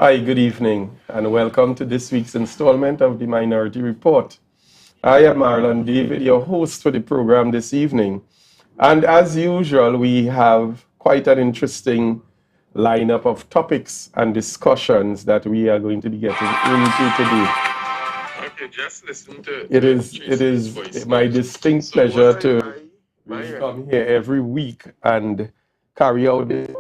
Hi, good evening, and welcome to this week's installment of the Minority Report. I am Marlon David, your host for the program this evening. And as usual, we have quite an interesting lineup of topics and discussions that we are going to be getting into today. Okay, just listen to it is my distinct pleasure to come here every week and carry out this.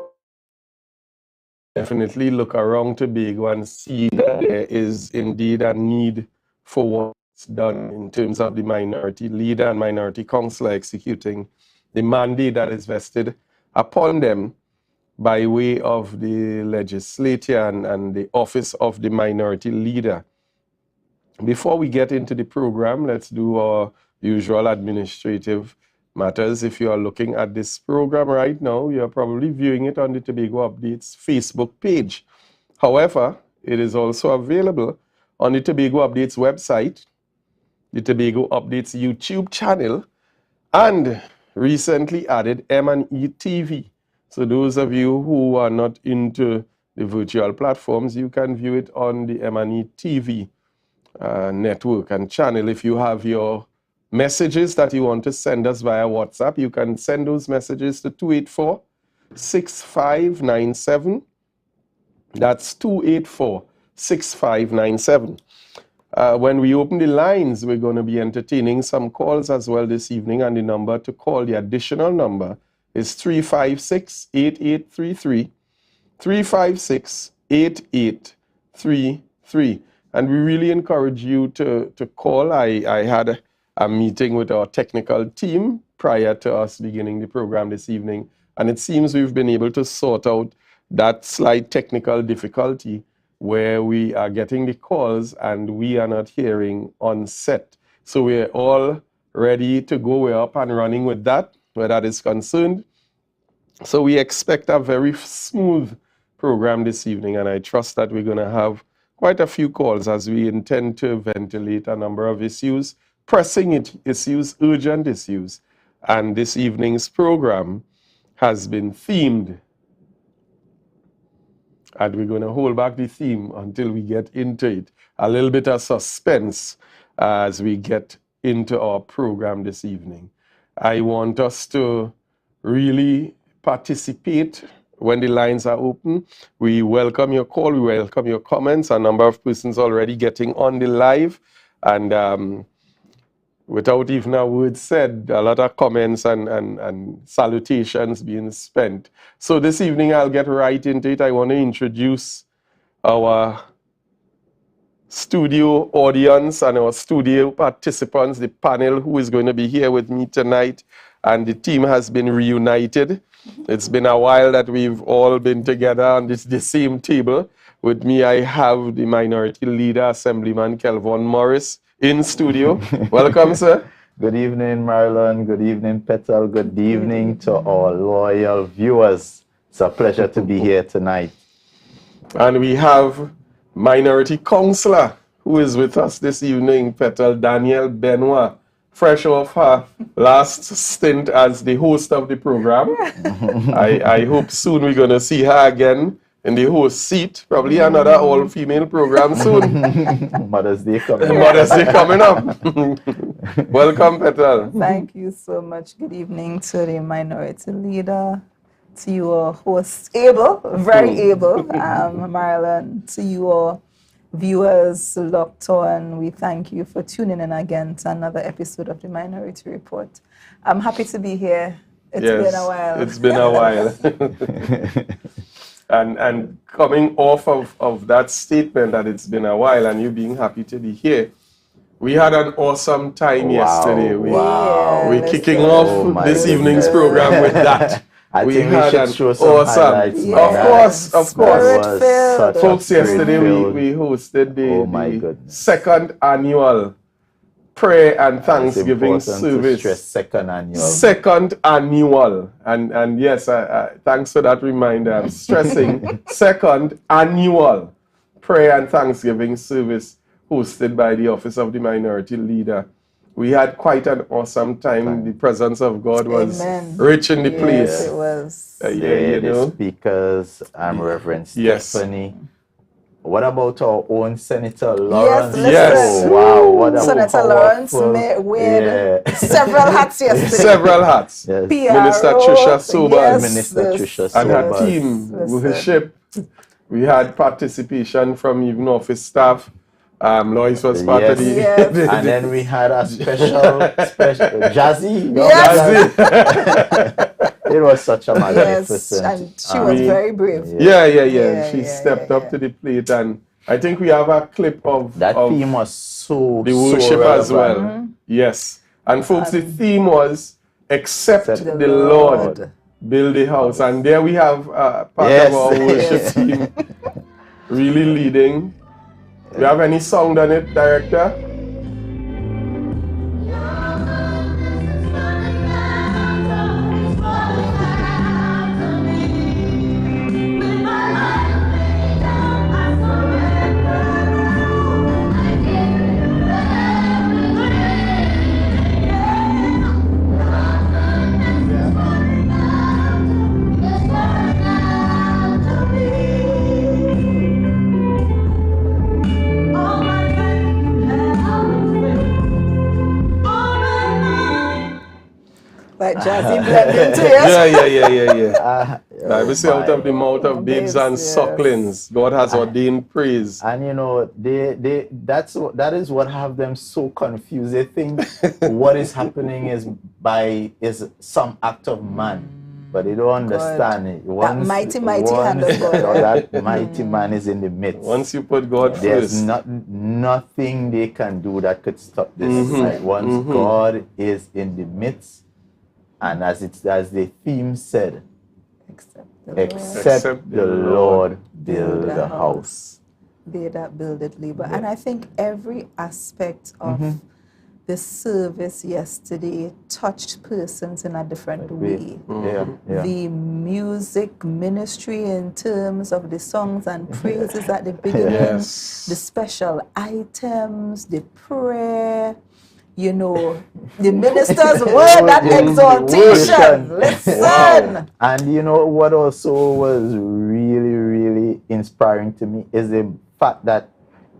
Definitely look around Tobago and see that there is indeed a need for what's done in terms of the minority leader and minority councillor executing the mandate that is vested upon them by way of the legislature and the office of the minority leader. Before we get into the program, let's do our usual administrative matters. If you are looking at this program right now, you're probably viewing it on the Tobago Updates Facebook page. However, it is also available on the Tobago Updates website, the Tobago Updates YouTube channel, and recently added M&E TV. So those of you who are not into the virtual platforms, you can view it on the M&E TV network and channel. If you have your messages that you want to send us via WhatsApp, you can send those messages to 284-6597. That's 284-6597. When we open the lines, we're going to be entertaining some calls as well this evening, and the number to call, the additional number, is 356-8833, 356-8833. And we really encourage you to call. I had a meeting with our technical team prior to us beginning the program this evening, and it seems we've been able to sort out that slight technical difficulty where we are getting the calls and we are not hearing on set. So we're all ready to go. We're up and running with that, where that is concerned. So we expect a very smooth program this evening, and I trust that we're going to have quite a few calls as we intend to ventilate a number of issues, pressing issues, urgent issues. And this evening's program has been themed, and we're going to hold back the theme until we get into it. A little bit of suspense as we get into our program this evening. I want us to really participate when the lines are open. We welcome your call, we welcome your comments. A number of persons already getting on the live, and without even a word said, a lot of comments and salutations being spent. So this evening I'll get right into it. I want to introduce our studio audience and our studio participants, the panel who is going to be here with me tonight, and the team has been reunited. It's been a while that we've all been together on the same table. With me, I have the minority leader, Assemblyman Kelvon Morris, in studio. Welcome, sir. Good evening, Marlon. Good evening, Petal. Good evening to all loyal viewers. It's a pleasure to be here tonight. And we have minority councillor who is with us this evening, Petal, Danielle Benoit, fresh off her last stint as the host of the program. I hope soon we're going to see her again in the host seat. Probably another all-female program soon. Mother's Day coming up. Mother's Day coming up. Welcome, Petal. Thank you so much. Good evening to the minority leader, to your host, very able, Marlon, to your viewers locked on. We thank you for tuning in again to another episode of the Minority Report. I'm happy to be here. It's been a while. It's been a while. And coming off of that statement that it's been a while and you being happy to be here, we had an awesome time yesterday. We're kicking off this evening's program with that. I think we should show some highlights. Of course. Folks, yesterday we hosted the second annual prayer and Thanksgiving service. Second annual. And yes, thanks for that reminder. I'm stressing second annual prayer and Thanksgiving service hosted by the Office of the Minority Leader. We had quite an awesome time. The presence of God was rich in the place. Yes, it was. The speakers, Reverend Stephanie, What about our own Senator Lawrence? listen. Yes. Wow, what a Senator Lawrence powerful- weared yeah. several hats yesterday. Several hats. Yes. Minister PRO, Trisha Sobel. yes, Minister this- Trisha And her Sobel. team, with her listen. ship. We had participation from even office staff. Lois was part of the. Yes. And then we had a special Jazzy. Yes. It was such a Yes, magnificent. and she was very brave. Yeah. She Yeah, stepped yeah, up to the plate, and I think we have a clip of That of theme was so the so worship as well. relevant. Yes, and folks, the theme was "Except Except the Lord build the house," and there we have part Yes. of our worship Yes. team really leading. Do you have any sound on it, director? Like Jazzy blending to it. Yeah. Bible say out of the mouth of babes and Yes. sucklings, God has ordained praise. And you know, that is what have them so confused. They think what is happening is some act of man, but they don't understand it. mighty hand of God. That mighty man is in the midst. Once you put God There's first, nothing they can do that could stop this. Like once God is in the midst, and as the theme said, except the Lord build the house. They that build it labor. And I think every aspect of the service yesterday touched persons in a different way. Yeah. The music ministry in terms of the songs and praises at the beginning, Yes. the special items, the prayer, you know, the minister's word, that exaltation. Listen. And you know what also was really, really inspiring to me is the fact that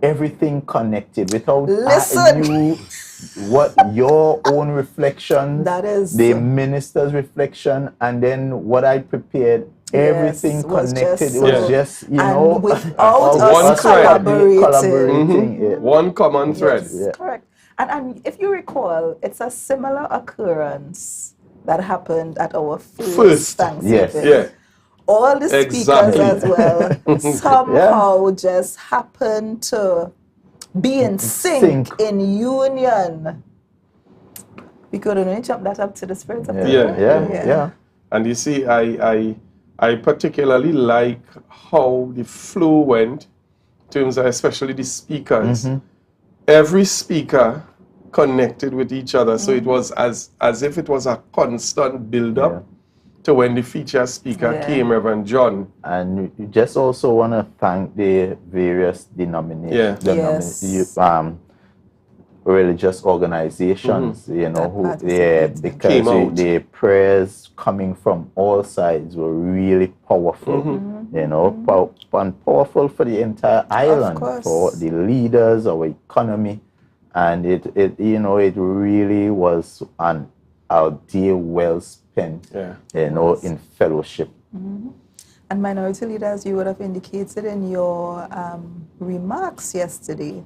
everything connected without Listen. you, what your own reflection, That is- the minister's reflection, and then what I prepared. Everything was connected. just It was so- just, you and know, without One us thread. collaborating. Yeah. one common thread. Yes, correct. And if you recall, it's a similar occurrence that happened at our first Thanksgiving. Yes. Yeah. All the speakers Exactly. as well somehow just happened to be in sync, in union. We could only jump that up to the spirit of the Lord. Yeah. And you see, I particularly like how the flow went in terms of especially the speakers. Every speaker connected with each other, so it was as if it was a constant build-up to when the feature speaker came, Reverend John. And you just also want to thank the various denominations, religious organizations, you know, who because the prayers coming from all sides were really powerful, you know, and powerful for the entire island, for the leaders, our economy, and it you know, it really was a day well spent, you know, in fellowship. And minority leaders, you would have indicated in your remarks yesterday,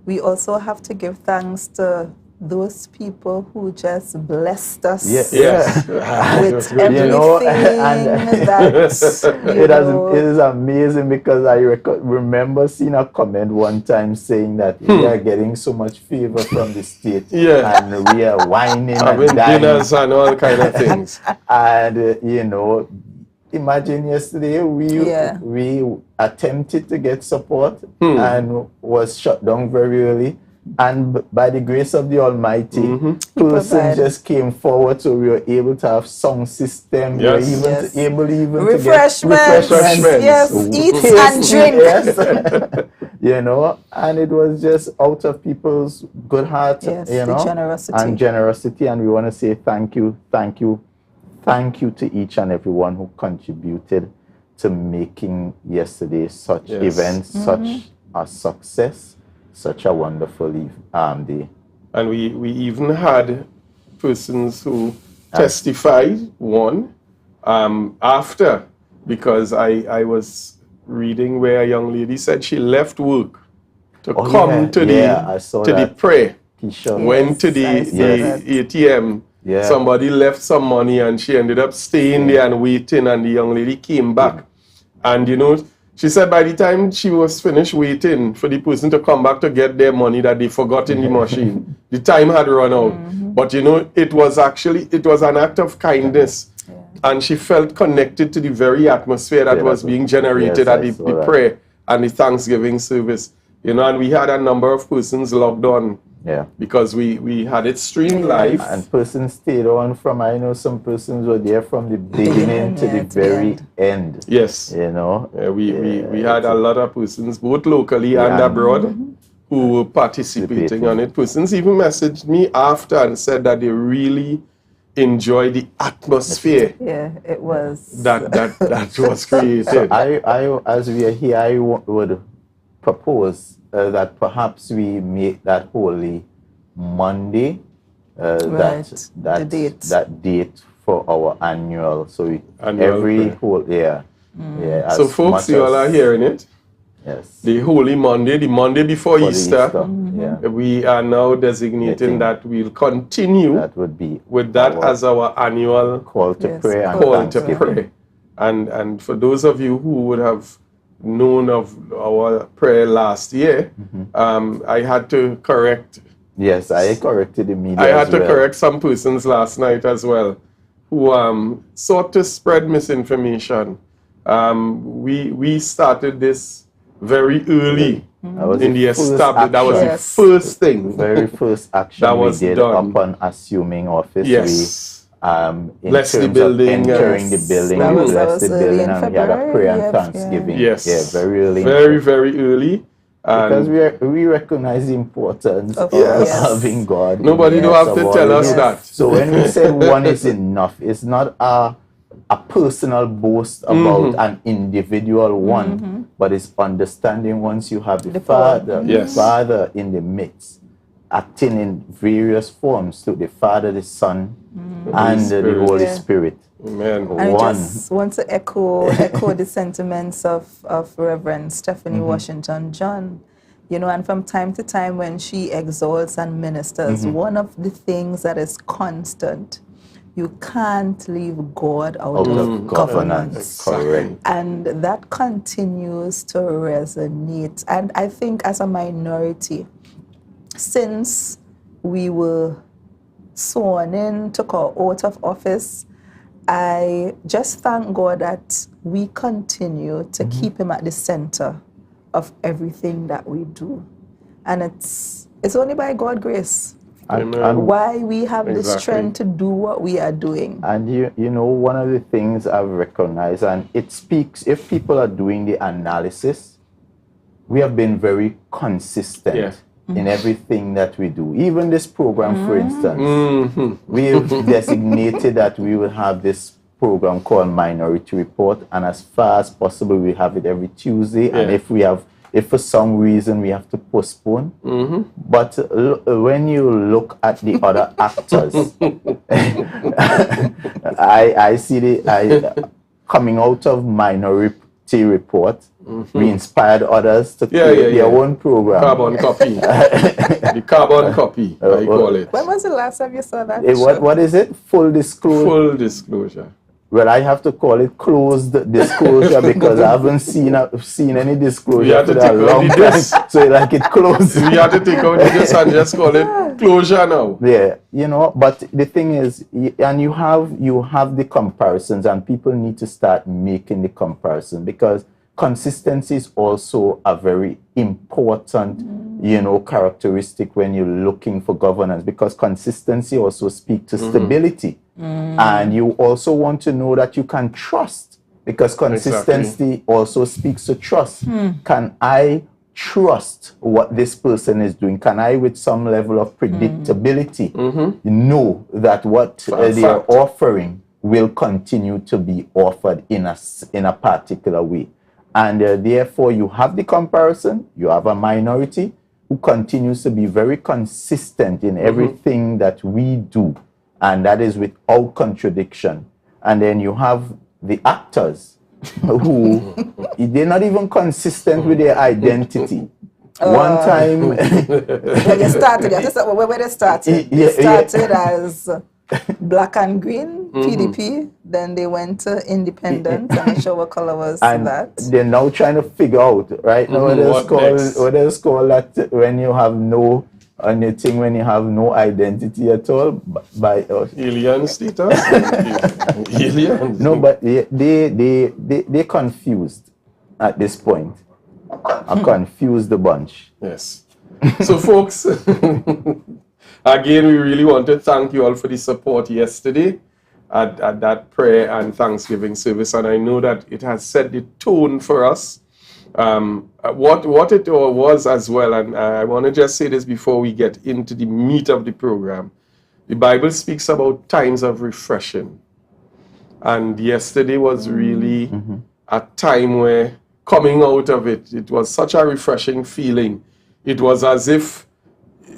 we also have to give thanks to those people who just blessed us Yes. with everything You know, and that it is amazing because I remember seeing a comment one time saying that we are getting so much favor from the state, and we are whining and dining. Dinners and all kind of things. And you know, imagine yesterday we attempted to get support and was shut down very early. And by the grace of the Almighty, persons just came forward, so we were able to have sound system. Yes. We were able refreshments. to get Yes, eat and drink. Yes. You know, and it was just out of people's good heart, you know, generosity. And we want to say thank you to each and everyone who contributed to making yesterday such events, such a success, such a wonderful day. And we even had persons who testified, one, after, because I was reading where a young lady said she left work to come to the prayer. Went to the ATM. Somebody left some money and she ended up staying there and waiting, and the young lady came back. And you know, she said by the time she was finished waiting for the person to come back to get their money that they forgot in the machine, the time had run out. But you know, it was an act of kindness. And she felt connected to the very atmosphere that was being generated at the prayer and the Thanksgiving service. You know, and we had a number of persons logged on. Because we had it streamed live. And persons stayed on from, I know some persons were there from the beginning to the very end. Yes. You know. We had a lot of persons, both locally and abroad, who were participating on it. Persons even messaged me after and said that they really enjoy the atmosphere. Yeah, it was. That was created. So I as we are here, I would propose that perhaps we make that Holy Monday that date for our annual. So every whole year. Yeah. So folks, you all are hearing it. Yes. The Holy Monday, the Monday before Easter. We are now designating that we'll continue with that as our annual call to prayer. Call to pray. And for those of you who would have known of our prayer last year, I had to correct. Yes, I corrected the media. I had to correct some persons last night as well who sought to spread misinformation. We started this very early in the establishment. That was the first thing. Very first action that was we did done. Upon assuming office. Yes. Bless the building. Entering the building, we blessed the building, and we had a prayer and thanksgiving. Yes. Yeah, very early. Very early. Because we recognize the importance of serving God. Nobody don't have to tell us that. So when we say one is enough, it's not a personal boast about an individual one, but it's understanding once you have the Father in the midst, acting in various forms to the Father, the Son, and the Holy Spirit. Amen. I just want to echo the sentiments of Reverend Stephanie Washington John. You know, and from time to time when she exalts and ministers, one of the things that is constant, you can't leave God out of governance. Correct. And that continues to resonate. And I think as a minority, since we were sworn in, took our oath of office, I just thank God that we continue to keep him at the center of everything that we do. And it's only by God's grace why we have the strength to do what we are doing. And you know, one of the things I've recognized, and it speaks, if people are doing the analysis, we have been very consistent in everything that we do. Even this program, for instance, we've designated that we will have this program called Minority Report, and as far as possible, we have it every Tuesday. And if for some reason we have to postpone, but when you look at the other actors, I see coming out of Minority Report, we inspired others to create their own program. Carbon copy. The carbon copy, I call it. When was the last time you saw that? What is it? Full disclosure? Full disclosure. Well, I have to call it closed disclosure because I haven't seen any disclosure for a long time. So like it closed. We have to take out the this and just call it closure now. Yeah, you know, but the thing is, and you have the comparisons, and people need to start making the comparison, because consistency is also a very important, you know, characteristic when you're looking for governance, because consistency also speaks to stability. And you also want to know that you can trust, because consistency also speaks to trust. Can I trust what this person is doing? Can I, with some level of predictability, know that what they are offering will continue to be offered in a particular way. And therefore, you have the comparison. You have a minority who continues to be very consistent in everything that we do, and that is without contradiction. And then you have the actors who they're not even consistent with their identity. One time when they started, where they started, as Black and Green, PDP, then they went to Independent, I'm not sure what color was and that. They're now trying to figure out, right now, what is called that when you have no anything, when you have no identity at all, by alien status. Aliens. No, but they confused at this point. I confused the bunch. Yes. So, folks, again, we really want to thank you all for the support yesterday at that prayer and Thanksgiving service. And I know that it has set the tone for us. What it was as well, and I want to just say this before we get into the meat of the program. The Bible speaks about times of refreshing. And yesterday was really a time where, coming out of it, it was such a refreshing feeling. It was as if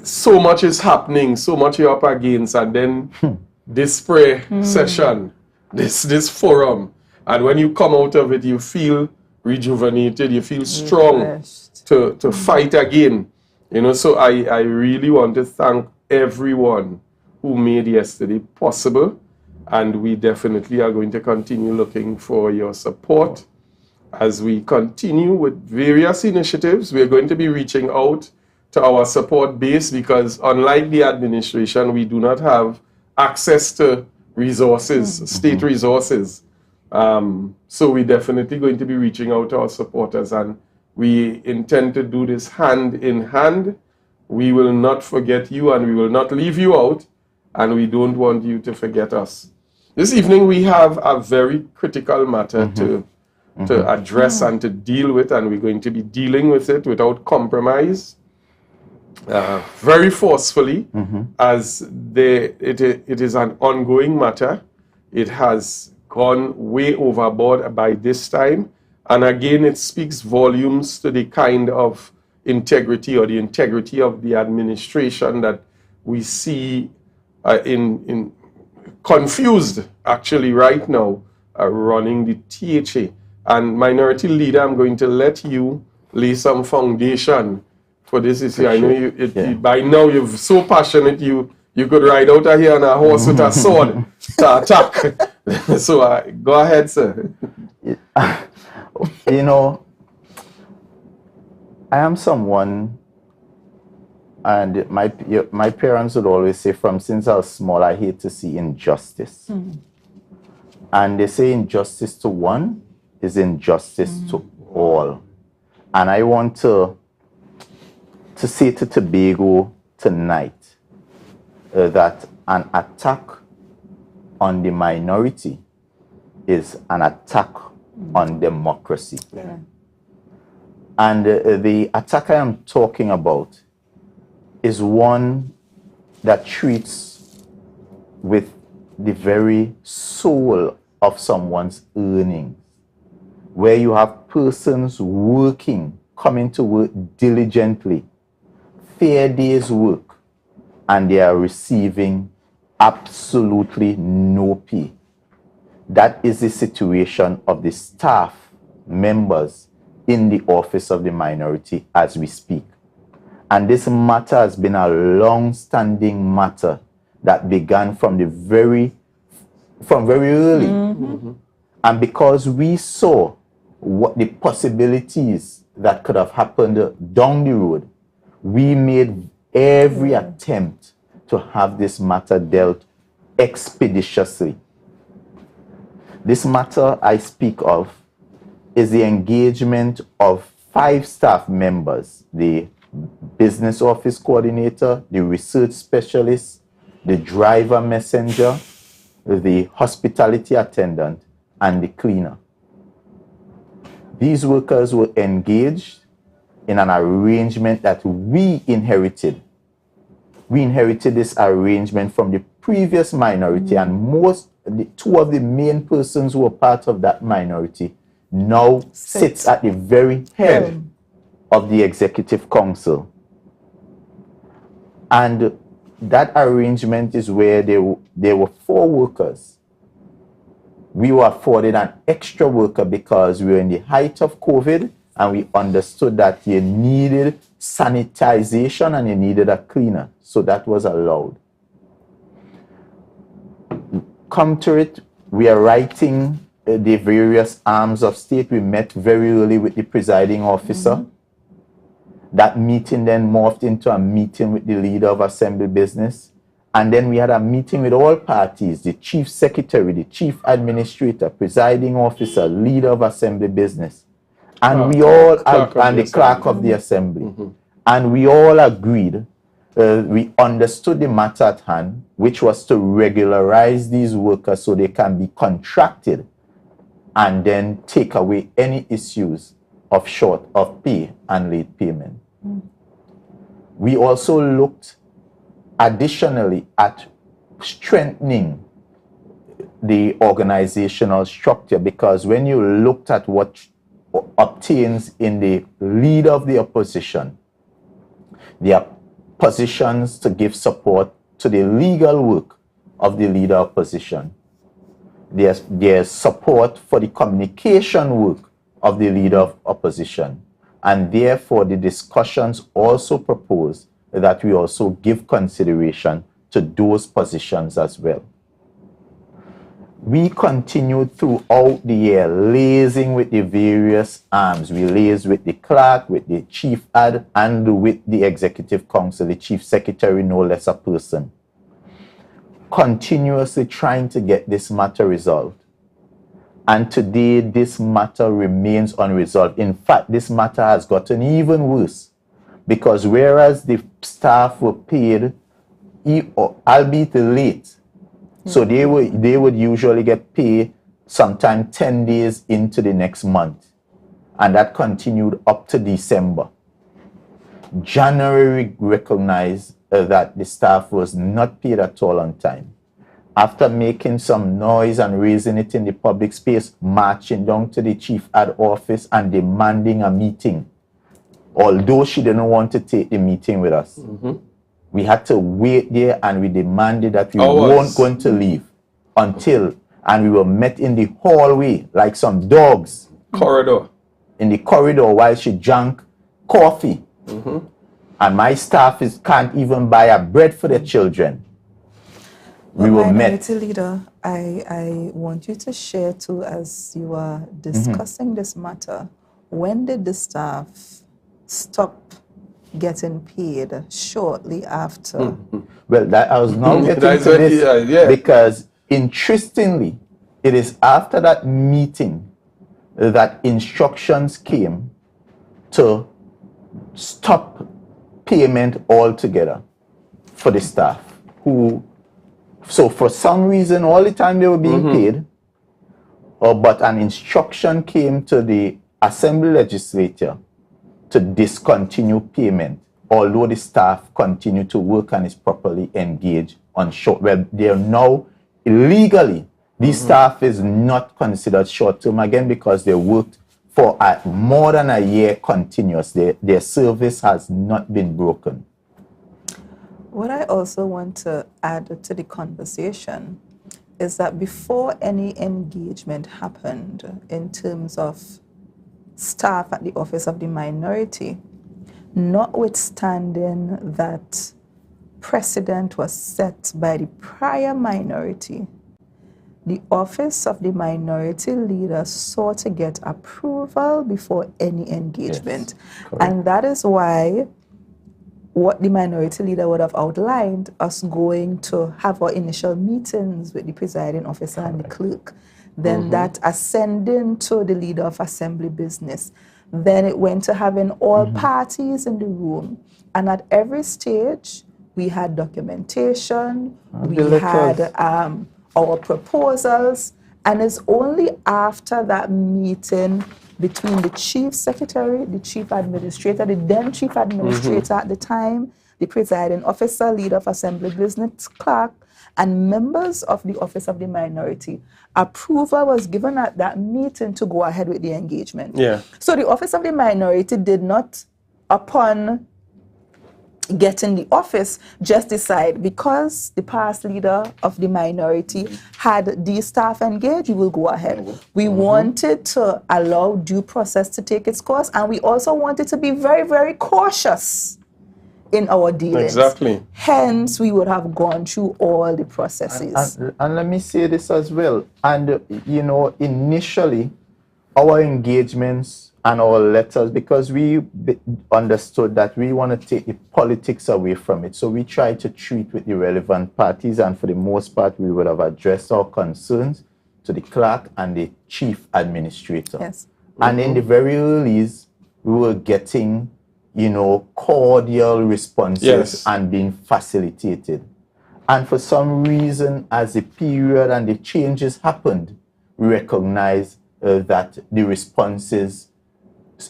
so much is happening, so much you're up against, and then this prayer session, this forum, and when you come out of it, you feel rejuvenated, you feel strong to fight again. You know, so I really want to thank everyone who made yesterday possible, and we definitely are going to continue looking for your support as we continue with various initiatives. We are going to be reaching out to our support base because unlike the administration, we do not have access to resources, state resources. So we're definitely going to be reaching out to our supporters, and we intend to do this hand in hand. We will not forget you and we will not leave you out, and we don't want you to forget us. This evening we have a very critical matter to address and to deal with, and we're going to be dealing with it without compromise, very forcefully, as it is an ongoing matter. It has gone way overboard by this time, and again it speaks volumes to the kind of integrity or the integrity of the administration that we see in confused actually right now running the THA. And Minority Leader, I'm going to let you lay some foundation for this issue. I know you by now you're so passionate you could ride out of here on a horse with a sword to attack. So go ahead, sir. You know, I am someone, and my parents would always say, from since I was small, I hate to see injustice. And they say injustice to one is injustice to all. And I want to say to Tobago tonight that an attack on the minority is an attack on democracy. Yeah. And the attack I am talking about is one that treats with the very soul of someone's earnings, where you have persons working, coming to work diligently, fair day's work, and they are receiving absolutely no pay. That is the situation of the staff members in the office of the minority as we speak. And this matter has been a long-standing matter that began from very early. And because we saw what the possibilities that could have happened down the road, we made every attempt to have this matter dealt expeditiously. This matter I speak of is the engagement of 5 staff members: the business office coordinator, the research specialist, the driver messenger, the hospitality attendant, and the cleaner. These workers were engaged in an arrangement that we inherited. We inherited this arrangement from the previous minority, and two of the main persons who were part of that minority now sits at the very head of the Executive Council. And that arrangement is where there were 4 workers. We were afforded an extra worker because we were in the height of COVID and we understood that you needed sanitization and you needed a cleaner. So that was allowed. Come to it, we are writing the various arms of state. We met very early with the presiding officer. That meeting then morphed into a meeting with the leader of Assembly Business. And then we had a meeting with all parties, the chief secretary, the chief administrator, presiding officer, leader of Assembly Business. And we all, and the clerk of the Assembly. And we all agreed, we understood the matter at hand, which was to regularize these workers so they can be contracted and then take away any issues of short of pay and late payment. We also looked additionally at strengthening the organizational structure, because when you looked at what obtains in the leader of the opposition, there are positions to give support to the legal work of the leader of opposition. There's support for the communication work of the leader of opposition. And therefore, the discussions also propose that we also give consideration to those positions as well. We continued throughout the year liaising with the various arms. We liaised with the clerk, with the chief ad, and with the Executive Council, the chief secretary, no less a person. Continuously trying to get this matter resolved. And today, this matter remains unresolved. In fact, this matter has gotten even worse, because whereas the staff were paid, albeit late, so they would usually get paid sometime 10 days into the next month. And that continued up to December. January recognized that the staff was not paid at all on time. After making some noise and raising it in the public space, marching down to the chief ad office and demanding a meeting, although she didn't want to take the meeting with us. We had to wait there and we demanded that we weren't going to leave until, and we were met in the hallway like some dogs. In the corridor while she drank coffee. And my staff can't even buy a bread for their children. We were met. Leader, I want you to share too, as you are discussing this matter, when did the staff stop getting paid? Shortly after? Well, that I was now getting to this, because interestingly, it is after that meeting that instructions came to stop payment altogether for the staff who, so for some reason, all the time they were being paid, but an instruction came to the Assembly legislature to discontinue payment, although the staff continue to work and is properly engaged on short. Well, they are now illegally, these staff is not considered short-term again because they worked for more than a year continuous. Their service has not been broken. What I also want to add to the conversation is that before any engagement happened in terms of staff at the Office of the Minority, notwithstanding that precedent was set by the prior minority, the Office of the Minority Leader sought to get approval before any engagement. Yes, and that is why what the Minority Leader would have outlined, us going to have our initial meetings with the presiding officer and the clerk, then that ascending to the leader of Assembly Business. Then it went to having all parties in the room. And at every stage, we had documentation, we had our proposals, and it's only after that meeting between the chief secretary, the chief administrator, the then chief administrator at the time, the presiding officer, leader of Assembly Business, clerk, and members of the Office of the Minority, approval was given at that meeting to go ahead with the engagement. Yeah. So the Office of the Minority did not, upon getting the office, just decide because the past leader of the minority had the staff engaged, we will go ahead. We wanted to allow due process to take its course, and we also wanted to be very, very cautious in our dealings. Exactly. Hence, we would have gone through all the processes. And let me say this as well. And, you know, initially, our engagements and our letters, because we understood that we want to take the politics away from it. So we tried to treat with the relevant parties, and for the most part, we would have addressed our concerns to the clerk and the chief administrator. Yes. And in the very earlies, we were getting, you know, cordial responses Yes. and being facilitated. And for some reason, as the period and the changes happened, we recognized that the responses,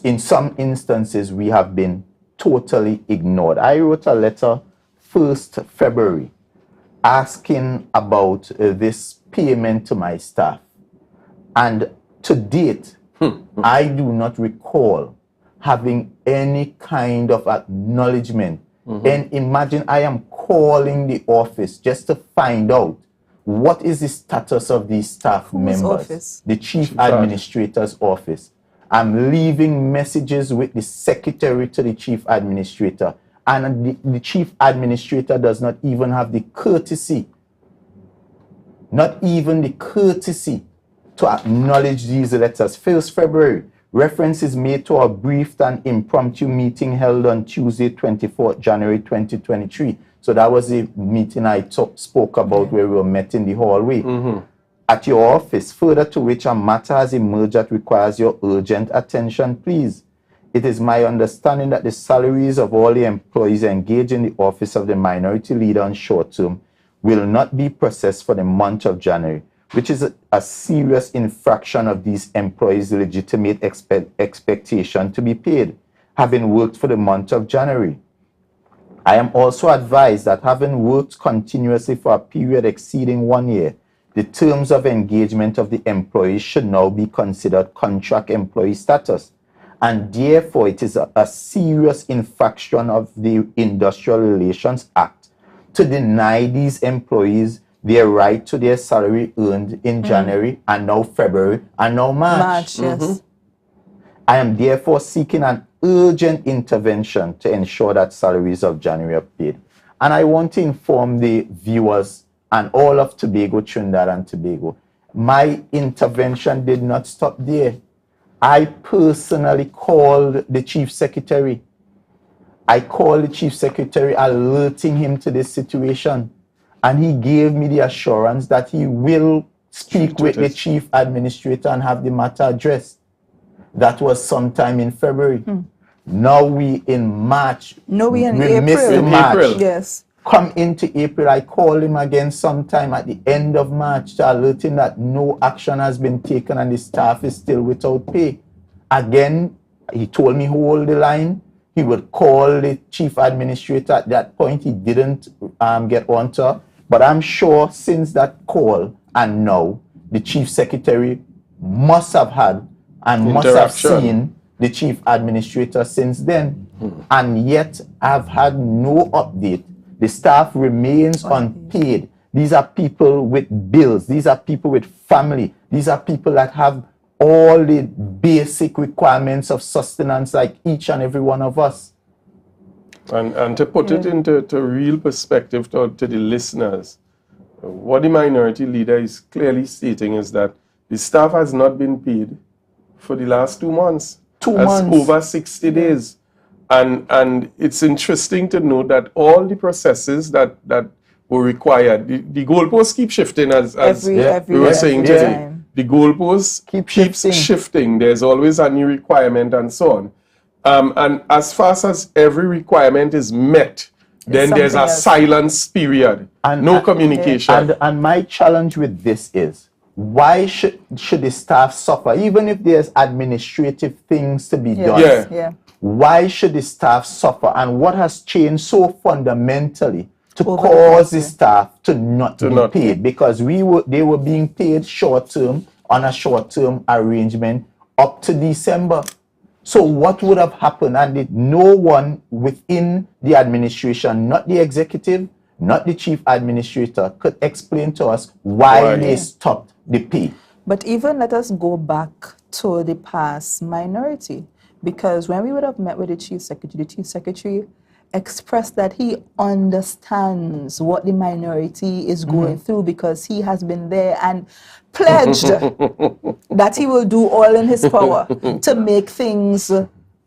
in some instances, we have been totally ignored. I wrote a letter 1st February asking about this payment to my staff. And to date, I do not recall having any kind of acknowledgement. And imagine I am calling the office just to find out what is the status of these staff members. Office? The chief administrator's office. I'm leaving messages with the secretary to the chief administrator. And the chief administrator does not even have the courtesy, not even the courtesy to acknowledge these letters. 1st February, reference is made to a brief and impromptu meeting held on Tuesday, 24th January 2023. So that was the meeting I spoke about where we were met in the hallway. At your office, further to which a matter has emerged that requires your urgent attention, please. It is my understanding that the salaries of all the employees engaged in the Office of the Minority Leader on short term will not be processed for the month of January, which is a serious infraction of these employees' legitimate expectation to be paid, having worked for the month of January. I am also advised that having worked continuously for a period exceeding 1 year, the terms of engagement of the employees should now be considered contract employee status, and therefore it is a serious infraction of the Industrial Relations Act to deny these employees their right to their salary earned in January and now February and now March. Yes. I am therefore seeking an urgent intervention to ensure that salaries of January are paid. And I want to inform the viewers and all of Tobago, Trinidad and Tobago, my intervention did not stop there. I personally called the chief secretary. I called the chief secretary, alerting him to this situation. And he gave me the assurance that he will speak with the chief administrator and have the matter addressed. That was sometime in February. Now we in March. No, we in missed April. March. Yes. Come into April, I called him again sometime at the end of March to alert him that no action has been taken and the staff is still without pay. Again, he told me hold the line. He would call the chief administrator. At that point, he didn't get on to her. But I'm sure since that call and now, the chief secretary must have had and must have seen the chief administrator since then. And yet, I've had no update. The staff remains unpaid. These are people with bills. These are people with family. These are people that have all the basic requirements of sustenance like each and every one of us. And to put it into real perspective to the listeners, what the minority leader is clearly stating is that the staff has not been paid for the last 2 months. 2 That's months. over 60 days. And it's interesting to note that all the processes that were required, the goalposts keep shifting as Every we were saying today. time. The goalposts keeps shifting. There's always a new requirement and so on. And as fast as every requirement is met, then there's a silence period, no communication. And my challenge with this is, why should the staff suffer? Even if there's administrative things to be done, why should the staff suffer? And what has changed so fundamentally to cause the staff to not be paid because they were being paid short term on a short term arrangement up to December. So what would have happened? And no one within the administration, not the executive, not the chief administrator, could explain to us why they stopped the pay. But even let us go back to the past minority, because when we would have met with the chief secretary expressed that he understands what the minority is going through because he has been there and pledged that he will do all in his power to make things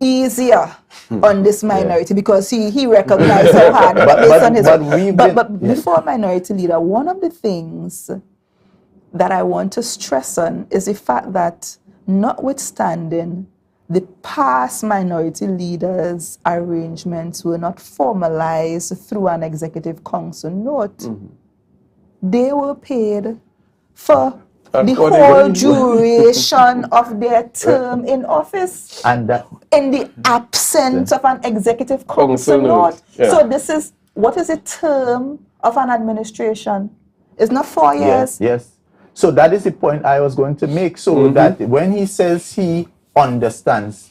easier on this minority because he recognized how hard but before minority leader, one of the things that I want to stress on is the fact that notwithstanding the past minority leaders' arrangements were not formalized through an executive council note. They were paid for the whole duration of their term in office, and in the absence of an executive council note. So this is, what is the term of an administration? It's not 4 years. Yes. So that is the point I was going to make. So that when he says he understands,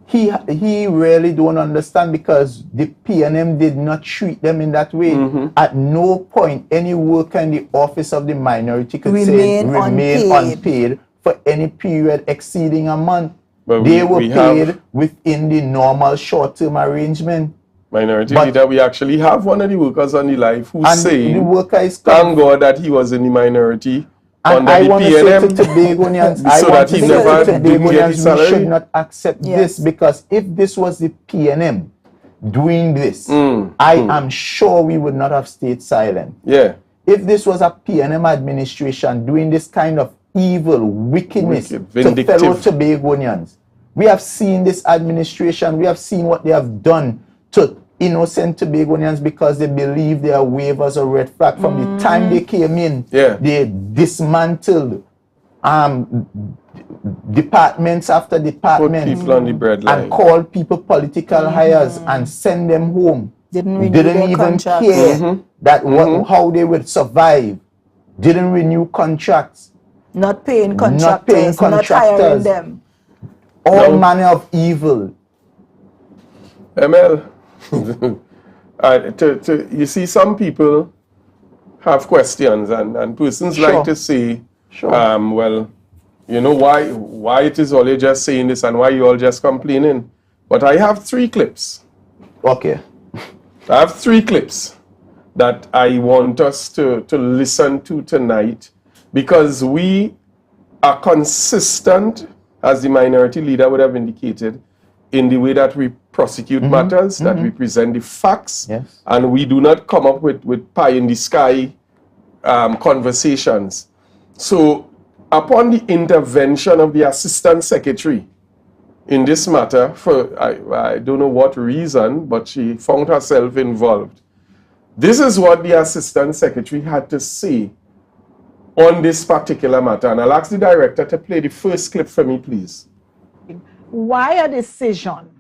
he really don't understand because the PNM did not treat them in that way. At no point any worker in the office of the minority could remain unpaid for any period exceeding a month. But they were paid within the normal short-term arrangement. Minority leader, we actually have one of the workers on the live who's saying, thank God that he was in the minority. And I want to say to Tobagonians, we should not accept this, because if this was the PNM doing this, I am sure we would not have stayed silent. If this was a PNM administration doing this kind of evil wickedness to fellow Tobagonians, we have seen this administration, we have seen what they have done to innocent Tobagonians because they believe they are waivers or red flag. From the time they came in, they dismantled departments after department, put people on the bread line, and called people political hires and send them home. Didn't even care that how they would survive. Didn't renew contracts. Not paying contractors. Not hiring them. All manner of evil. ML. You see, some people have questions, and persons like to say, well, you know, why it is all you just saying this and why you all just complaining. But I have 3 clips. Okay. I have 3 clips that I want us to listen to tonight, because we are consistent, as the minority leader would have indicated, in the way that we prosecute matters, that we present the facts, and we do not come up with pie in the sky conversations. So upon the intervention of the assistant secretary in this matter, for I don't know what reason, but she found herself involved. This is what the assistant secretary had to say on this particular matter. And I'll ask the director to play the first clip for me, please. Why a decision?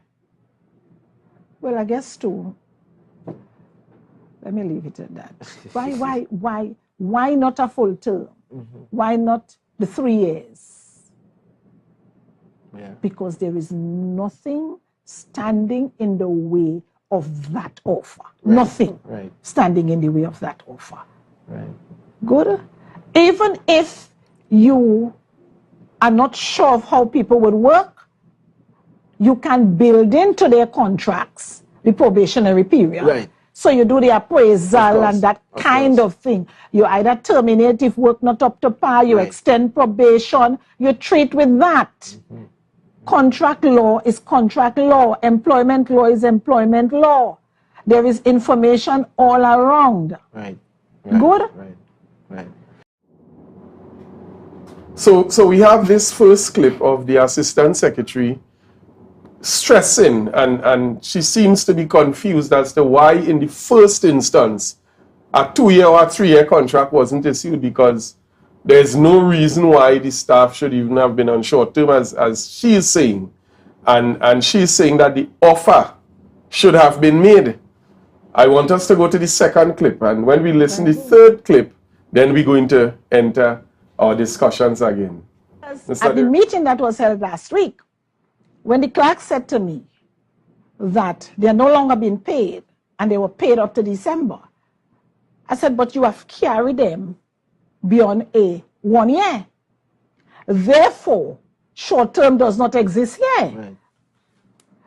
Well, I guess 2. Let me leave it at that. Why not a full term? Why not the 3 years? Because there is nothing standing in the way of that offer. Nothing standing in the way of that offer. Good? Even if you are not sure of how people would work, you can build into their contracts the probationary period. So you do the appraisal and that kind of thing. You either terminate if work not up to par, you extend probation, you treat with that. Contract law is contract law. Employment law is employment law. There is information all around. Good? So we have this first clip of the assistant secretary stressing, and she seems to be confused as to why in the first instance a 2-year or a 3-year contract wasn't issued, because there's no reason why the staff should even have been on short term, as she is saying, and she's saying that the offer should have been made. I want us to go to the second clip, and when we listen to the third clip, then we're going to enter our discussions again. At the meeting that was held last week, when the clerk said to me that they are no longer being paid, and they were paid up to December, I said, but you have carried them beyond 1 year. Therefore, short term does not exist here. Right.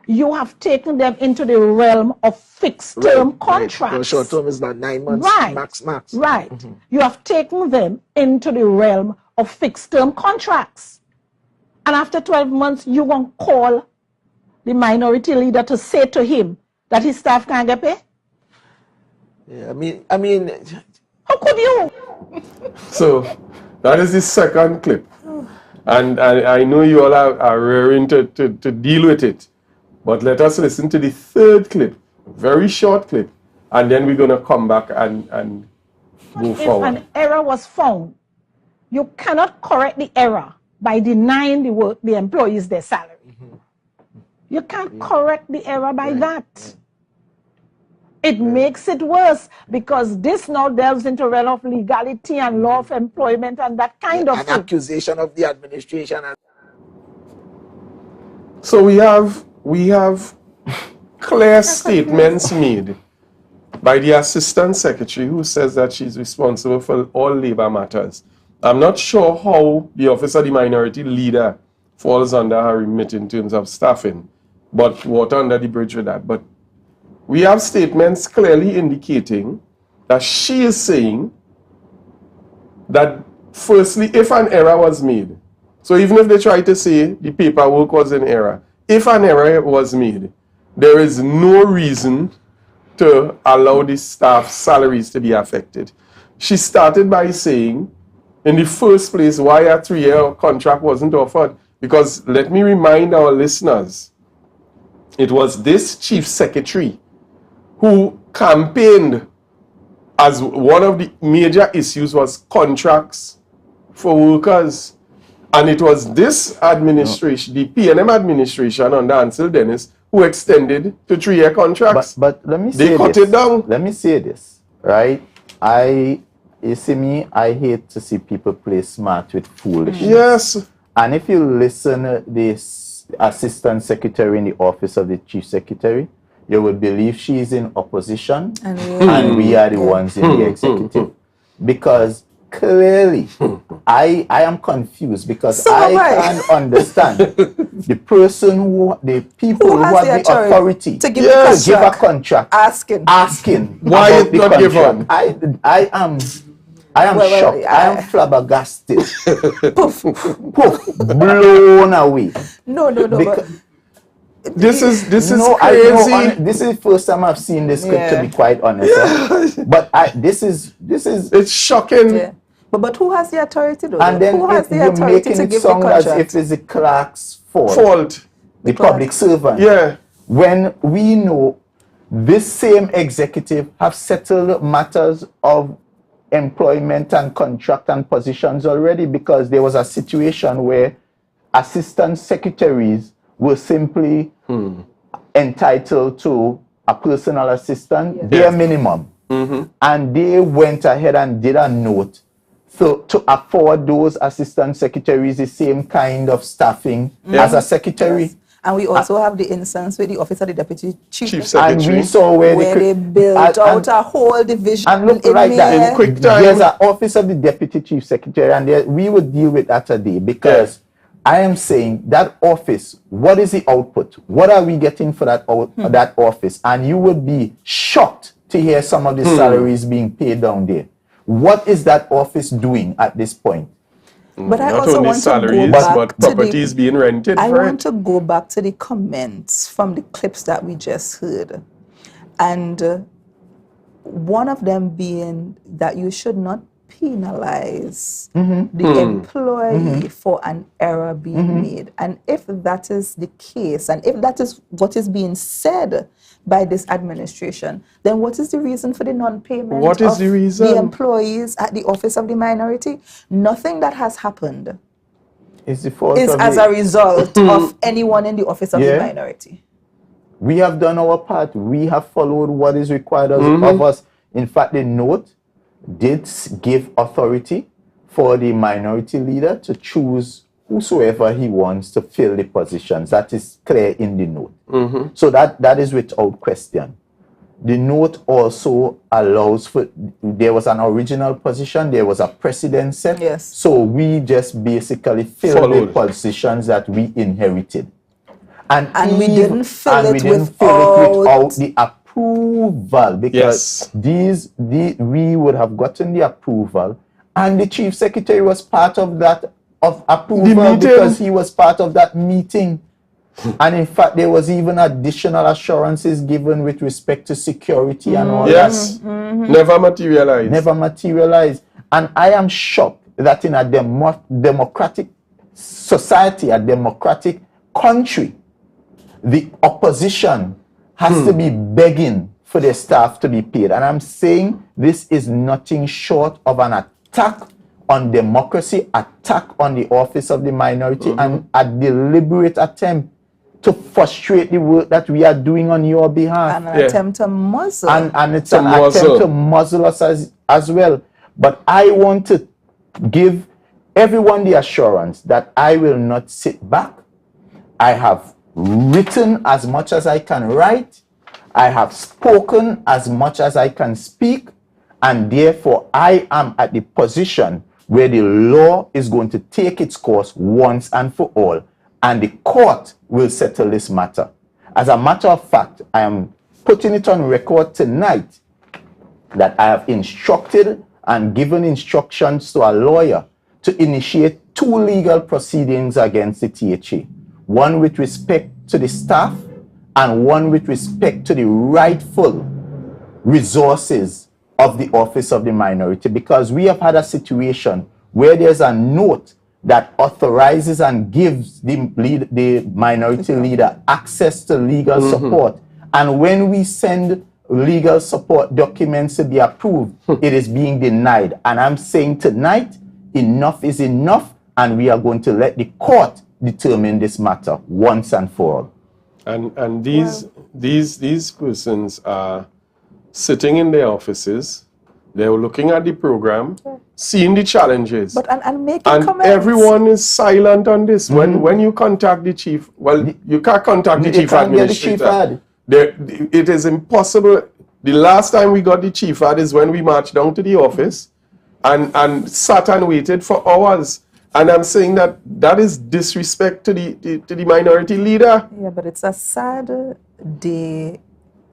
You have taken them into the realm of fixed term contracts. Right. Short term is not 9 months, right. max. Right. You have taken them into the realm of fixed term contracts. And after 12 months, you won't call the minority leader to say to him that his staff can't get paid? Yeah, I mean, how could you? So that is the second clip. And I know you all are raring to deal with it. But let us listen to the third clip, very short clip, and then we're going to come back and go forward. If an error was found, you cannot correct the error by denying the employees their salary. You can't correct the error by that. It makes it worse because this now delves into the realm of legality and law of employment and that kind of thing. An accusation of the administration. So we have clear statements made by the assistant secretary who says that she's responsible for all labor matters. I'm not sure how the office of the minority leader falls under her remit in terms of staffing, but water under the bridge with that. But we have statements clearly indicating that she is saying that firstly, if an error was made, so even if they try to say the paperwork was in error, if an error was made, there is no reason to allow the staff's salaries to be affected. She started by saying, in the first place, why a 3-year contract wasn't offered. Because let me remind our listeners, it was this chief secretary who campaigned as one of the major issues was contracts for workers. And it was this administration, the PNM administration under Ansel Dennis, who extended to 3-year contracts. But let me say they cut it down. Let me say this, right? You see me, I hate to see people play smart with foolishness. Yes. And if you listen to this assistant secretary in the office of the chief secretary, you would believe she is in opposition and we are the ones in the executive. Because clearly, I am confused because I can't understand the people who have the authority to give a contract asking why it's not given. I am shocked. I am flabbergasted. Poof, blown away. No. This is crazy. This is the first time I've seen this script, to be quite honest. But this is it's shocking. Yeah. But who has the authority though? And then who has the you're authority making to it give sound the as contract? if it's the clerk's fault. The public servant. Yeah. When we know this same executive have settled matters of employment and contract and positions already, because there was a situation where assistant secretaries were simply entitled to a personal assistant, bare minimum. And they went ahead and did a note to afford those assistant secretaries the same kind of staffing as a secretary. Yes. And we also have the instance with the office of the deputy chief secretary. And we saw where they built out a whole division. And look like that in quick time. There's an office of the deputy chief secretary, and we would deal with that today, because I am saying that office, what is the output? What are we getting for that office? And you would be shocked to hear some of the salaries being paid down there. What is that office doing at this point? But I Not also only want salaries, to go back but properties being rented. I want to go back to the comments from the clips that we just heard. And one of them being that you should not penalize the employee for an error being made. And if that is the case, and if that is what is being said by this administration, then what is the reason for the non-payment of the employees at the office of the minority? Nothing that has happened is as a result of anyone in the office of the minority. We have done our part. We have followed what is required of us. In fact, the note did give authority for the minority leader to choose whosoever he wants to fill the positions. That is clear in the note. So that is without question. The note also allows for, there was an original position, there was a precedent set. Yes. So we just basically filled the positions that we inherited. And we didn't fill it without the approval, because we would have gotten the approval, and the chief secretary was part of that approval because he was part of that meeting. And in fact, there was even additional assurances given with respect to security and all that. Never materialized. Never materialized. And I am shocked that in a democratic society, a democratic country, the opposition has to be begging for their staff to be paid. And I'm saying this is nothing short of an attack on democracy, attack on the office of the minority, and a deliberate attempt to frustrate the work that we are doing on your behalf. And an attempt to muzzle. And it's an attempt to muzzle us as well. But I want to give everyone the assurance that I will not sit back. I have written as much as I can write. I have spoken as much as I can speak. And therefore, I am at the position where the law is going to take its course once and for all. And the court will settle this matter. As a matter of fact, I am putting it on record tonight that I have instructed and given instructions to a lawyer to initiate 2 legal proceedings against the THA. One with respect to the staff and one with respect to the rightful resources of the Office of the Minority, because we have had a situation where there's a note that authorizes and gives the minority leader access to legal support. And when we send legal support documents to be approved, it is being denied. And I'm saying tonight, enough is enough, and we are going to let the court determine this matter once and for all. And these persons are sitting in their offices. They're looking at the program, seeing the challenges, and making comments. And everyone is silent on this. When you contact the chief, you can't contact the chief administrator. It is impossible. The last time we got the chief ad is when we marched down to the office and sat and waited for hours. And I'm saying that is disrespect to the minority leader. Yeah, but it's a sad day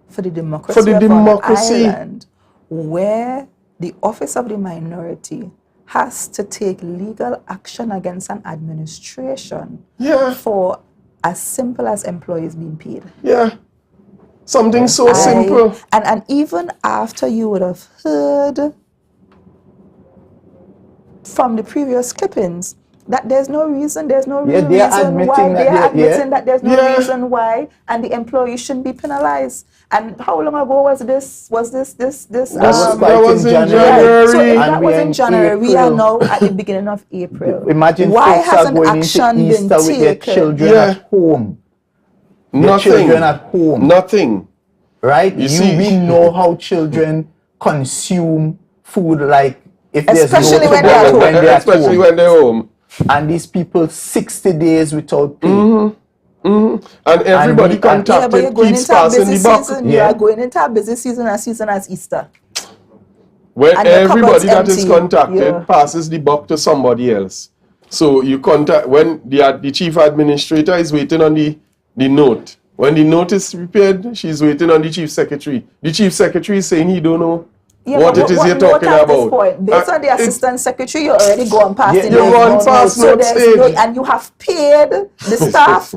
for the democracy. For the democracy. Ireland, where the Office of the Minority has to take legal action against an administration for as simple as employees being paid. Yeah. Something so simple. And even after you would have heard from the previous clippings that there's no reason, there's no real reason why. They are admitting that there's no reason why, and the employee shouldn't be penalized. And how long ago was this? That was in January. So if that was in January, we are now at the beginning of April. Imagine why hasn't action been taken? With their children at home. Nothing. Children at home. Nothing. Right? We know how children consume food, like if there's especially when they're home. And these people 60 days without pay. And everybody contacted keeps passing the buck. You are going into a busy season as Easter. When everybody that is contacted passes the buck to somebody else. So you contact when the chief administrator is waiting on the note. When the note is prepared, she's waiting on the chief secretary. The chief secretary is saying he don't know what it is you're talking about. This point, based on the assistant secretary, you're already gone past it. You're gone past note stage. And you have paid the staff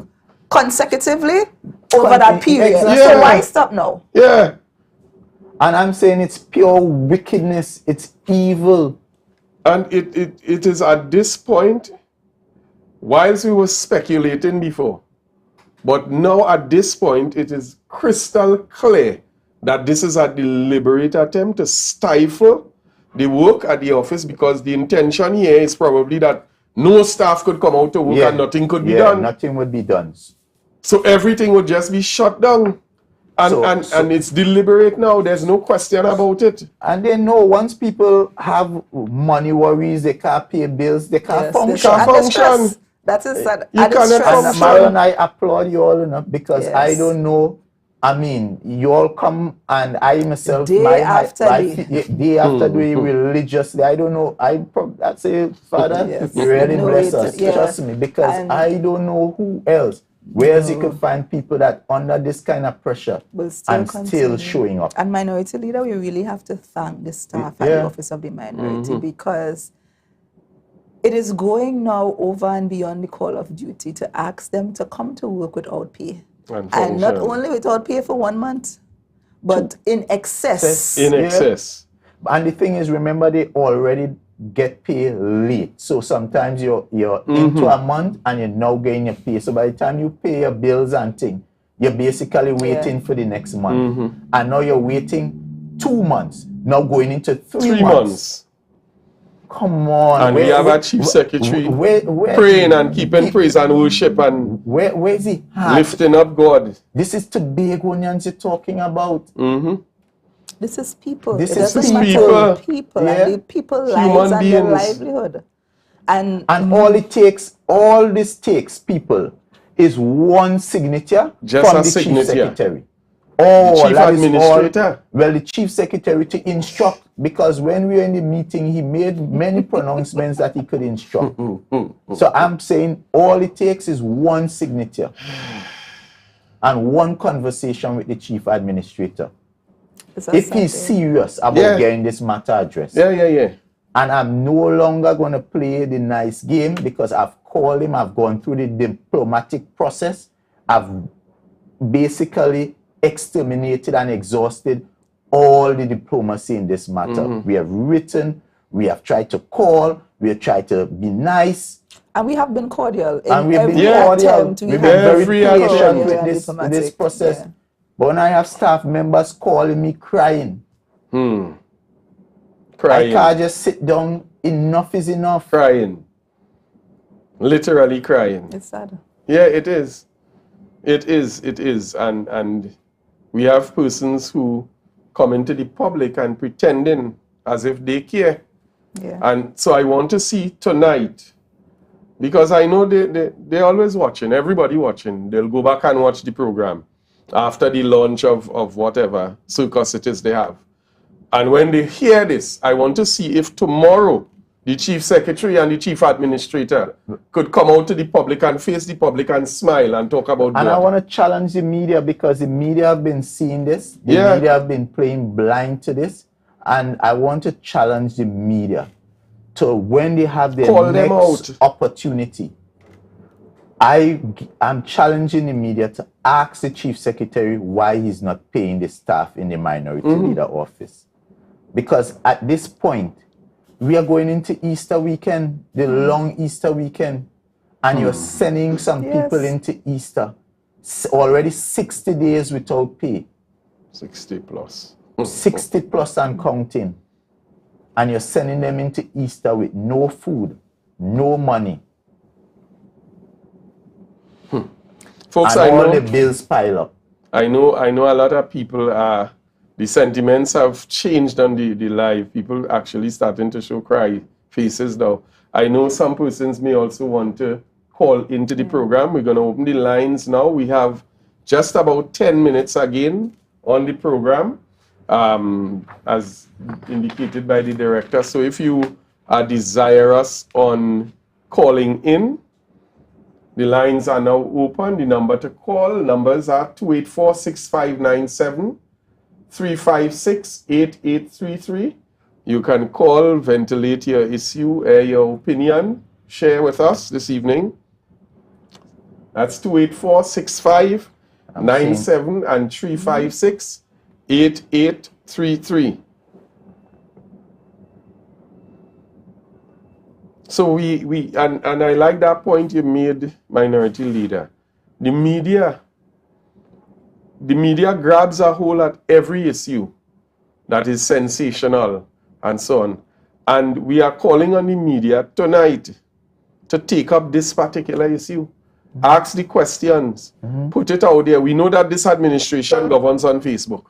consecutively over that period. Yeah. So why stop now? Yeah. And I'm saying it's pure wickedness. It's evil. And it is at this point, whilst we were speculating before, but now at this point, it is crystal clear that this is a deliberate attempt to stifle the work at the office, because the intention here is probably that no staff could come out to work and nothing could be done. Nothing would be done. So everything would just be shut down. And it's deliberate now. There's no question about it. And they know once people have money worries, they can't pay bills, they can't function. That is sad. You cannot function. Marion, I applaud you all enough because I don't know. I mean, you all come and I myself, day after day, religiously. I don't know. I'd say, Father, you really bless us. Trust me, because I don't know who else. Whereas you could find people that under this kind of pressure still showing up. And Minority Leader, we really have to thank the staff at the Office of the Minority because it is going now over and beyond the call of duty to ask them to come to work without pay. And not only without pay for 1 month, but in excess. In excess. And the thing is, remember, they already get paid late. So sometimes you're into a month and you're now getting your pay. So by the time you pay your bills and things, you're basically waiting for the next month. And now you're waiting 2 months, now going into 3 months. Come on. And we have a chief secretary praying and keeping praise and worship and where's he? Lifting up God. This is Tobagonians you're talking about. This is people. This is people. Yeah. And the people lives and their livelihood. And all this takes, people, is one signature just from the chief secretary. Oh, the chief administrator. Well, the chief secretary to instruct, because when we were in the meeting, he made many pronouncements that he could instruct. So I'm saying all it takes is one signature and one conversation with the chief administrator. If he's serious about getting this matter addressed. And I'm no longer going to play the nice game because I've called him, I've gone through the diplomatic process, I've basically exterminated and exhausted all the diplomacy in this matter. We have written, we have tried to call, we have tried to be nice. And we have been cordial. And we've been cordial. We've been very patient with this process. But when I have staff members calling me crying, I can't just sit down. Enough is enough. Crying. Literally crying. It's sad. Yeah, it is. It is. And we have persons who come into the public and pretending as if they care. And so I want to see tonight, because I know they're always watching, everybody watching. They'll go back and watch the program after the launch of whatever circus it is they have. And when they hear this, I want to see if tomorrow the chief secretary and the chief administrator could come out to the public and face the public and smile and talk about God. And I want to challenge the media, because the media have been seeing this. The media have been playing blind to this. And I want to challenge the media to, when they have their next opportunity, I'm challenging the media to ask the chief secretary why he's not paying the staff in the minority leader office. Because at this point, we are going into Easter weekend, the long Easter weekend, and you're sending some people into Easter already 60 days without pay. 60 plus. 60 plus and counting. And you're sending them into Easter with no food, no money. Folks, and I all know the bills pile up. I know a lot of people the sentiments have changed on the live. People actually starting to show cry faces now. I know some persons may also want to call into the program. We're going to open the lines now. We have just about 10 minutes again on the program, as indicated by the director. So if you are desirous on calling in, the lines are now open. The number to call, numbers are 284-6597, 356-8833. You can call, ventilate your issue, air your opinion, share with us this evening. That's 284-6597 and 356-8833. So we and I like that point you made, Minority Leader. The media grabs a hold at every issue that is sensational and so on. And we are calling on the media tonight to take up this particular issue Ask the questions. Put it out there. We know that this administration governs on Facebook.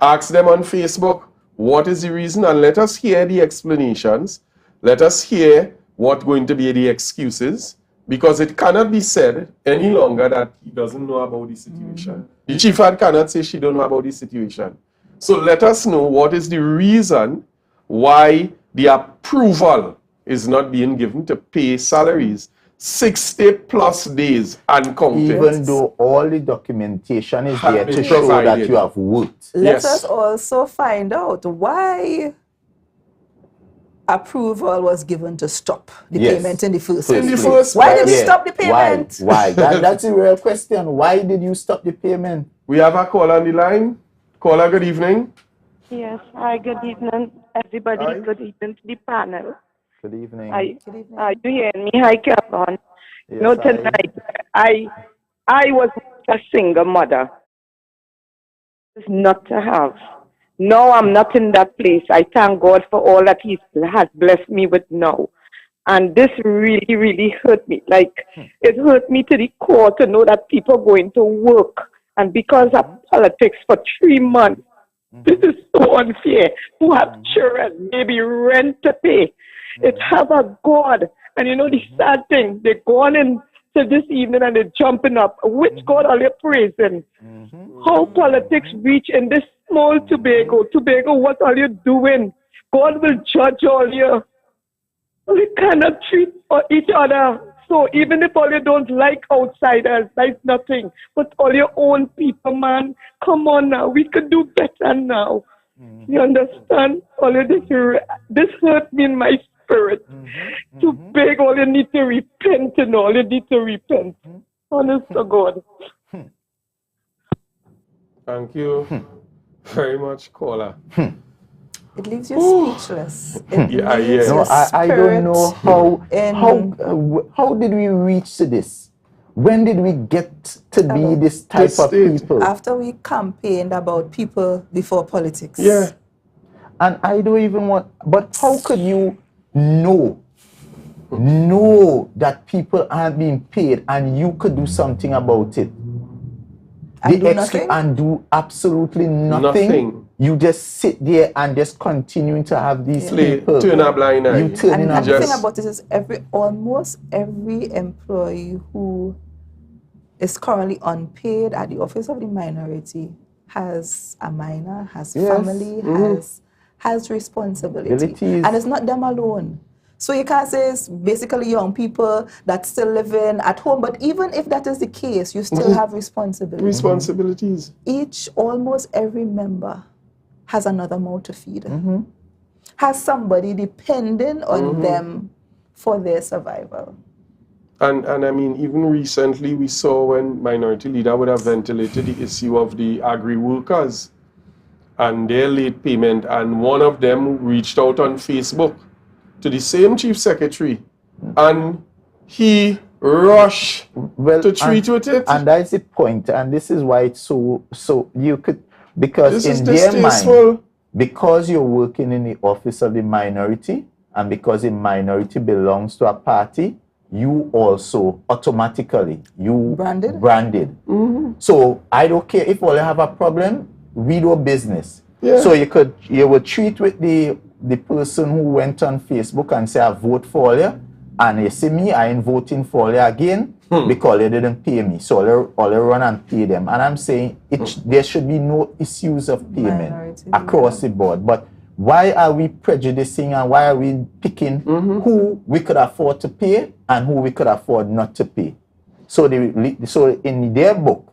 Ask them on Facebook, what is the reason? And let us hear the explanations. Let us hear what going to be the excuses. Because it cannot be said any longer that he doesn't know about the situation. The chief cannot say she don't know about the situation. So let us know what is the reason why the approval is not being given to pay salaries 60 plus days uncounted. Even though all the documentation is there to show that you have worked. Let us also find out why approval was given to stop the payment in the first place. Why did we stop the payment? Why? That's a real question. Why did you stop the payment? We have a call on the line. Caller, good evening. Yes. Hi, good evening, everybody. Hi. Good evening to the panel. Good evening. Good evening. Are you hearing me? Hi, Kevin. Yes, no, tonight, I was a single mother. It's not to have. No, I'm not in that place. I thank God for all that He has blessed me with now. And this really, really hurt me. Like, it hurt me to the core to know that people are going to work. And because of politics for 3 months, this is so unfair. Who have children, maybe rent to pay. It's have a God. And you know the sad thing, they're going in to this evening and they're jumping up. Which God are they praising? How politics reach in this small Tobago? Tobago, what are you doing? God will judge all you. We cannot treat each other. So even if all you don't like outsiders, that's nothing. But all your own people, man, come on now. We could do better now. You understand? All of this hurt me in my spirit. To beg, all you need to repent and all you need to repent. Honest to God. Thank you very much, caller. It leaves you speechless. No, I don't know how did we reach to this? When did we get to be this type of people? After we campaigned about people before politics. Yeah. And I don't even want, but how could you know that people aren't being paid and you could do something about it? And do absolutely nothing. You just sit there and just continuing to have these people. Turn a blind eye. And the thing about this is almost every employee who is currently unpaid at the Office of the Minority has a minor, has family, has responsibility. And it's not them alone. So you can't say it's basically young people that still living at home. But even if that is the case, you still have responsibilities. Almost every member has another mouth to feed. Has somebody depending on them for their survival. And I mean, even recently we saw when Minority Leader would have ventilated the issue of the agri-workers and their late payment. And one of them reached out on Facebook to the same chief secretary, and he rushed to treat with it. And that's the point, and this is why it's so you could, because in their mind, because you're working in the Office of the Minority, and because the minority belongs to a party, you also automatically branded. So I don't care if all you have a problem, we do business. So you would treat with the person who went on Facebook and say I vote for you, and you see me, I ain't voting for you again because they didn't pay me. So I'll run and pay them. And I'm saying there should be no issues of payment across the board. But why are we prejudicing and why are we picking who we could afford to pay and who we could afford not to pay? So in their book,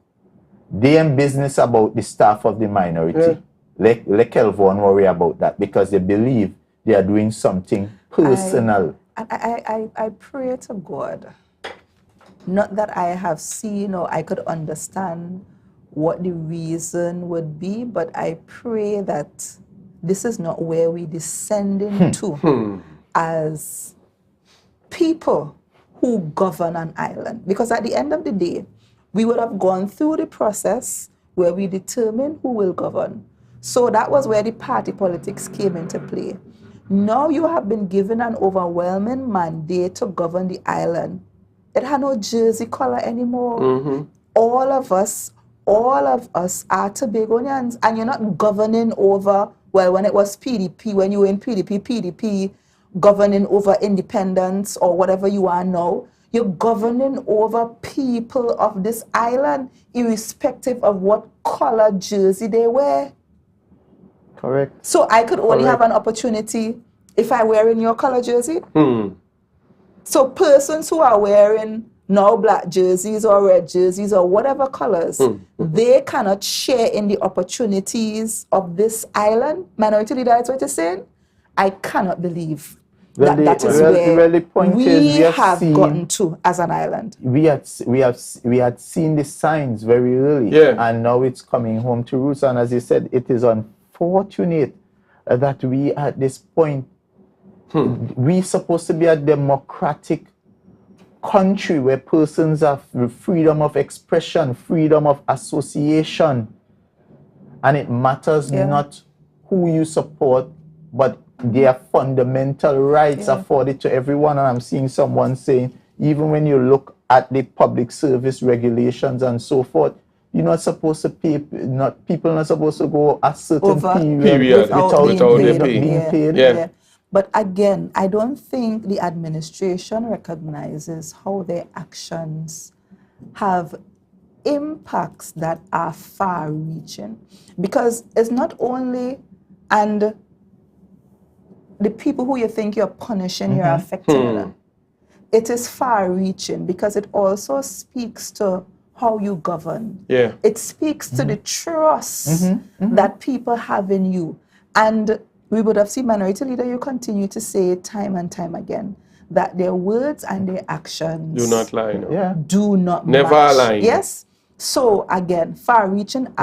they in business about the staff of the minority. Let Kelvon worry about that because they believe they are doing something personal. I pray to God, not that I have seen or I could understand what the reason would be, but I pray that this is not where we descend into as people who govern an island. Because at the end of the day, we would have gone through the process where we determine who will govern. So that was where the party politics came into play. Now you have been given an overwhelming mandate to govern the island. it had no jersey color anymore. All of us are Tobagonians, and you're not governing over, well, when it was PDP, when you were in PDP, governing over independence or whatever you are now. You're governing over people of this island, irrespective of what color jersey they wear. Correct. So I could only have an opportunity if I wear in your color jersey. So persons who are wearing now black jerseys or red jerseys or whatever colors, they cannot share in the opportunities of this island. Minority Leader, that's what you're saying? I cannot believe that is where we have gotten to as an island. We had seen the signs very early, and now it's coming home to roost. And as you said, it is unfortunate that we at this point, we're supposed to be a democratic country where persons have freedom of expression, freedom of association, and it matters not who you support, but their fundamental rights afforded to everyone. And I'm seeing someone saying, even when you look at the public service regulations and so forth, you're not supposed to pay, people are not supposed to go a certain period without being paid. But again, I don't think the administration recognizes how their actions have impacts that are far-reaching. Because it's not only, and the people who you think you're punishing, you're affecting. It is far-reaching because it also speaks to how you govern. It speaks to the trust that people have in you. And we would have seen, Minority Leader, you continue to say time and time again that their words and their actions do not lie. Do not never match. align. Yes. So again, far-reaching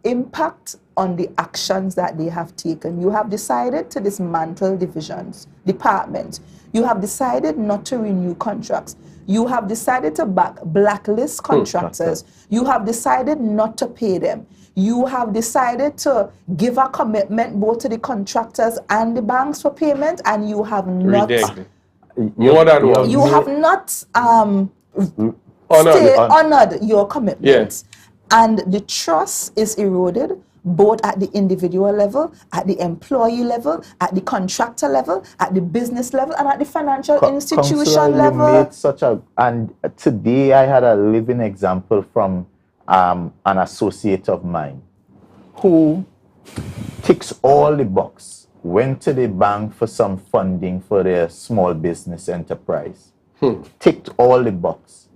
impact on the actions that they have taken. You have decided to dismantle divisions, departments. You have decided not to renew contracts. You have decided to blacklist contractors. You have decided not to pay them. You have decided to give a commitment both to the contractors and the banks for payment, and you have not. You have not honored your commitments. And the trust is eroded both at the individual level, at the employee level, at the contractor level, at the business level, and at the financial institution level. And today I had a living example from an associate of mine who ticks all the boxes, went to the bank for some funding for their small business enterprise, ticked all the boxes.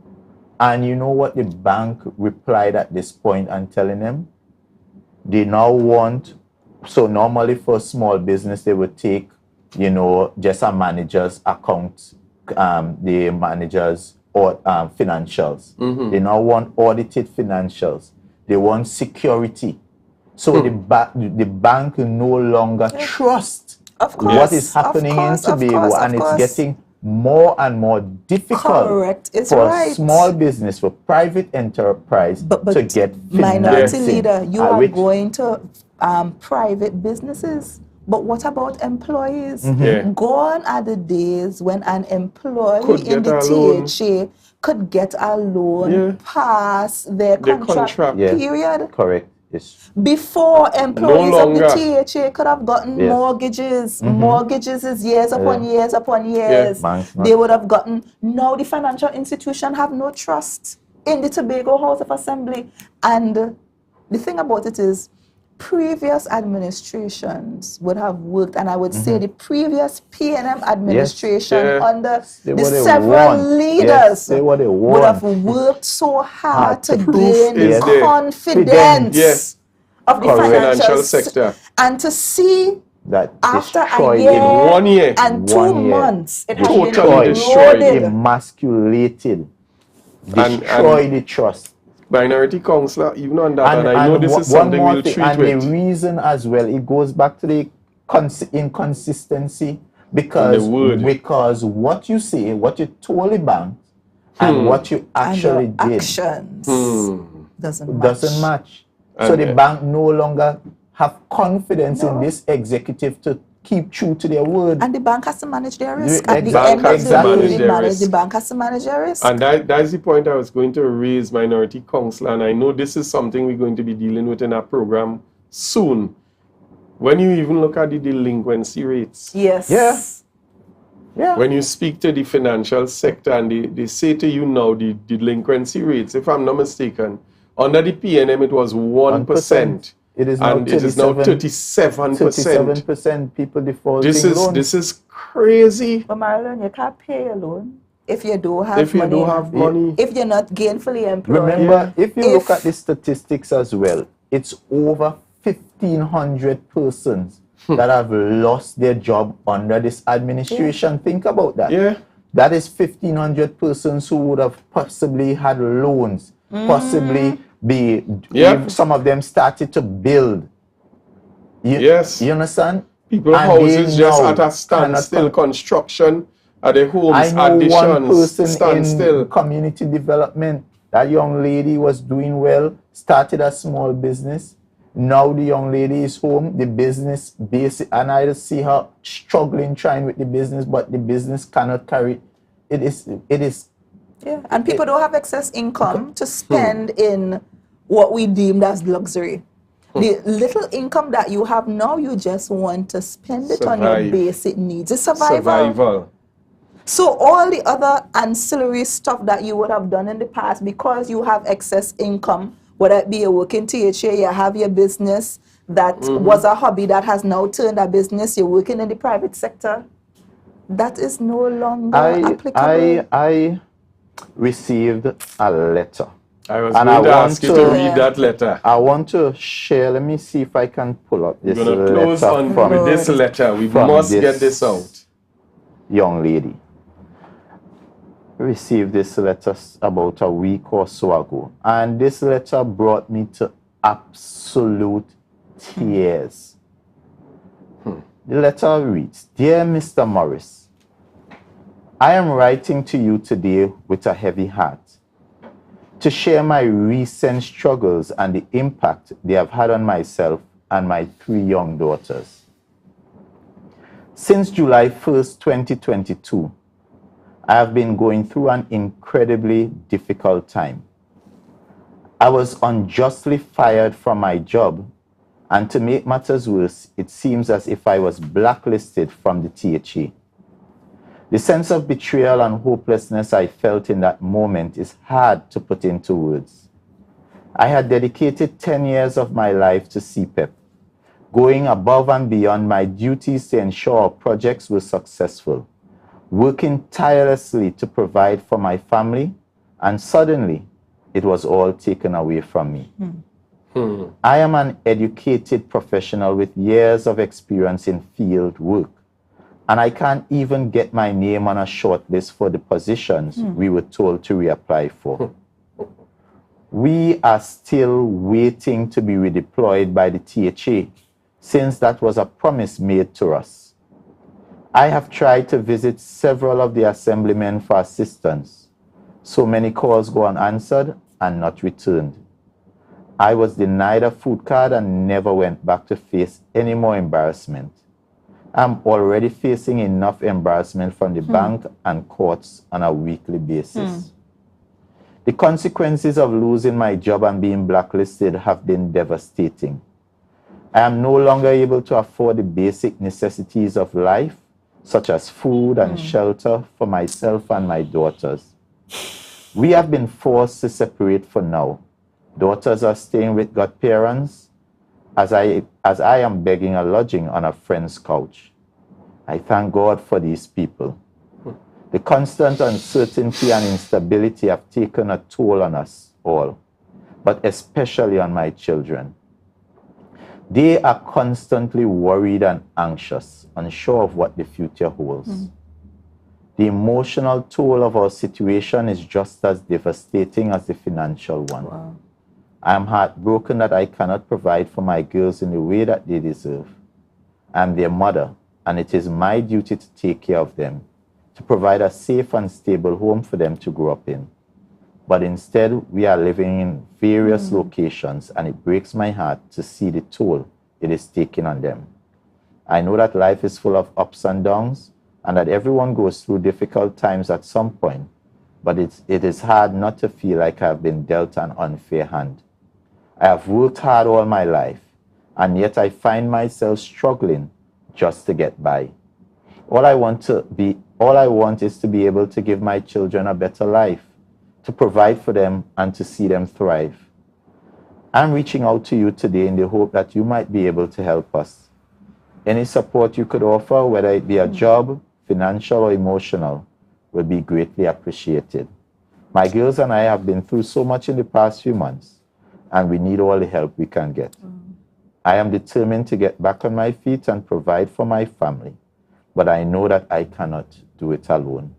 And you know what the bank replied at this point and telling them? They now want, so normally for small business, they would take, just a manager's account, the manager's or financials. They now want audited financials. They want security. So the bank no longer trusts what is happening in Tobago, and it's getting more and more difficult for small business, for private enterprise to get Minority Leader, you are going to private businesses. But what about employees? Gone are the days when an employee in the THA could get a loan past their contract period. Correct. Yes. Before, employees of the THA could have gotten mortgages. Mortgages is years upon years upon years. They would have gotten. Now the financial institution have no trust in the Tobago House of Assembly. And the thing about it is, previous administrations would have worked, and I would say the previous PNM administration under the several leaders would have worked so hard to gain the confidence of the financial sector, and to see that after a year, in 1 year and 2 months, it has been destroyed, emasculated, destroyed the trust. Minority Councillor, even on that, and I know this is something we'll treat with. And the reason as well, it goes back to the inconsistency, because what you say, what you told the bank, and what you actually did actions doesn't match. So the bank no longer have confidence in this executive to keep true to their word. And the bank has to manage their risk. At the Exactly. end of the Exactly. day, the bank has to manage their risk. And that's the point I was going to raise, Minority Council, and I know this is something we're going to be dealing with in our program soon. When you even look at the delinquency rates. Yes. Yeah. Yeah. When you speak to the financial sector and they say to you now the delinquency rates, if I'm not mistaken, under the PNM it was 1%. It is now and it is now 37%. 37% people defaulting loans. This is crazy. But Marilyn, you can't pay a loan if you don't have If you money. don't have money. If you're not gainfully employed. Remember, if you look at the statistics as well, it's over 1,500 persons that have lost their job under this administration. Think about that. Yeah. That is 1,500 persons who would have possibly had loans, possibly some of them started to build. Yes. You understand? People houses just at a standstill, construction at their homes, I know additions, one person standstill. in community development, that young lady was doing well, started a small business. Now the young lady is home, the business basic, and I just see her struggling trying with the business, but the business cannot carry it. It is. Yeah, and people don't have excess income to spend in what we deemed as luxury. The little income that you have now, you just want to spend it on your basic needs. It's survival. So all the other ancillary stuff that you would have done in the past, because you have excess income, whether it be a working THA, you have your business that was a hobby that has now turned a business, you're working in the private sector, that is no longer applicable. I received a letter. I was going to ask you to read that letter. I want to share. Let me see if I can pull up this letter. We're going to close with this letter. We must get this out. Young lady. I received this letter about a week or so ago. And this letter brought me to absolute tears. The letter reads, "Dear Mr. Morris, I am writing to you today with a heavy heart to share my recent struggles and the impact they have had on myself and my 3 young daughters. Since July 1st, 2022, I have been going through an incredibly difficult time. I was unjustly fired from my job, and to make matters worse, it seems as if I was blacklisted from the THA. The sense of betrayal and hopelessness I felt in that moment is hard to put into words. I had dedicated 10 years of my life to CPEP, going above and beyond my duties to ensure our projects were successful, working tirelessly to provide for my family, and suddenly it was all taken away from me. I am an educated professional with years of experience in field work, and I can't even get my name on a short list for the positions we were told to reapply for. We are still waiting to be redeployed by the THA, since that was a promise made to us. I have tried to visit several of the assemblymen for assistance. So many calls go unanswered and not returned. I was denied a food card and never went back to face any more embarrassment. I'm already facing enough embarrassment from the bank and courts on a weekly basis. The consequences of losing my job and being blacklisted have been devastating. I am no longer able to afford the basic necessities of life, such as food and shelter for myself and my daughters. We have been forced to separate for now. Daughters are staying with godparents, as I am begging a lodging on a friend's couch. I thank God for these people. The constant uncertainty and instability have taken a toll on us all, but especially on my children. They are constantly worried and anxious, unsure of what the future holds. The emotional toll of our situation is just as devastating as the financial one. I am heartbroken that I cannot provide for my girls in the way that they deserve. I am their mother, and it is my duty to take care of them, to provide a safe and stable home for them to grow up in. But instead, we are living in various locations, and it breaks my heart to see the toll it is taking on them. I know that life is full of ups and downs, and that everyone goes through difficult times at some point, but it is hard not to feel like I've been dealt an unfair hand. I have worked hard all my life, and yet I find myself struggling just to get by. All I want is to be able to give my children a better life, to provide for them and to see them thrive. I'm reaching out to you today in the hope that you might be able to help us. Any support you could offer, whether it be a job, financial or emotional, would be greatly appreciated. My girls and I have been through so much in the past few months, and we need all the help we can get. I am determined to get back on my feet and provide for my family, but I know that I cannot do it alone.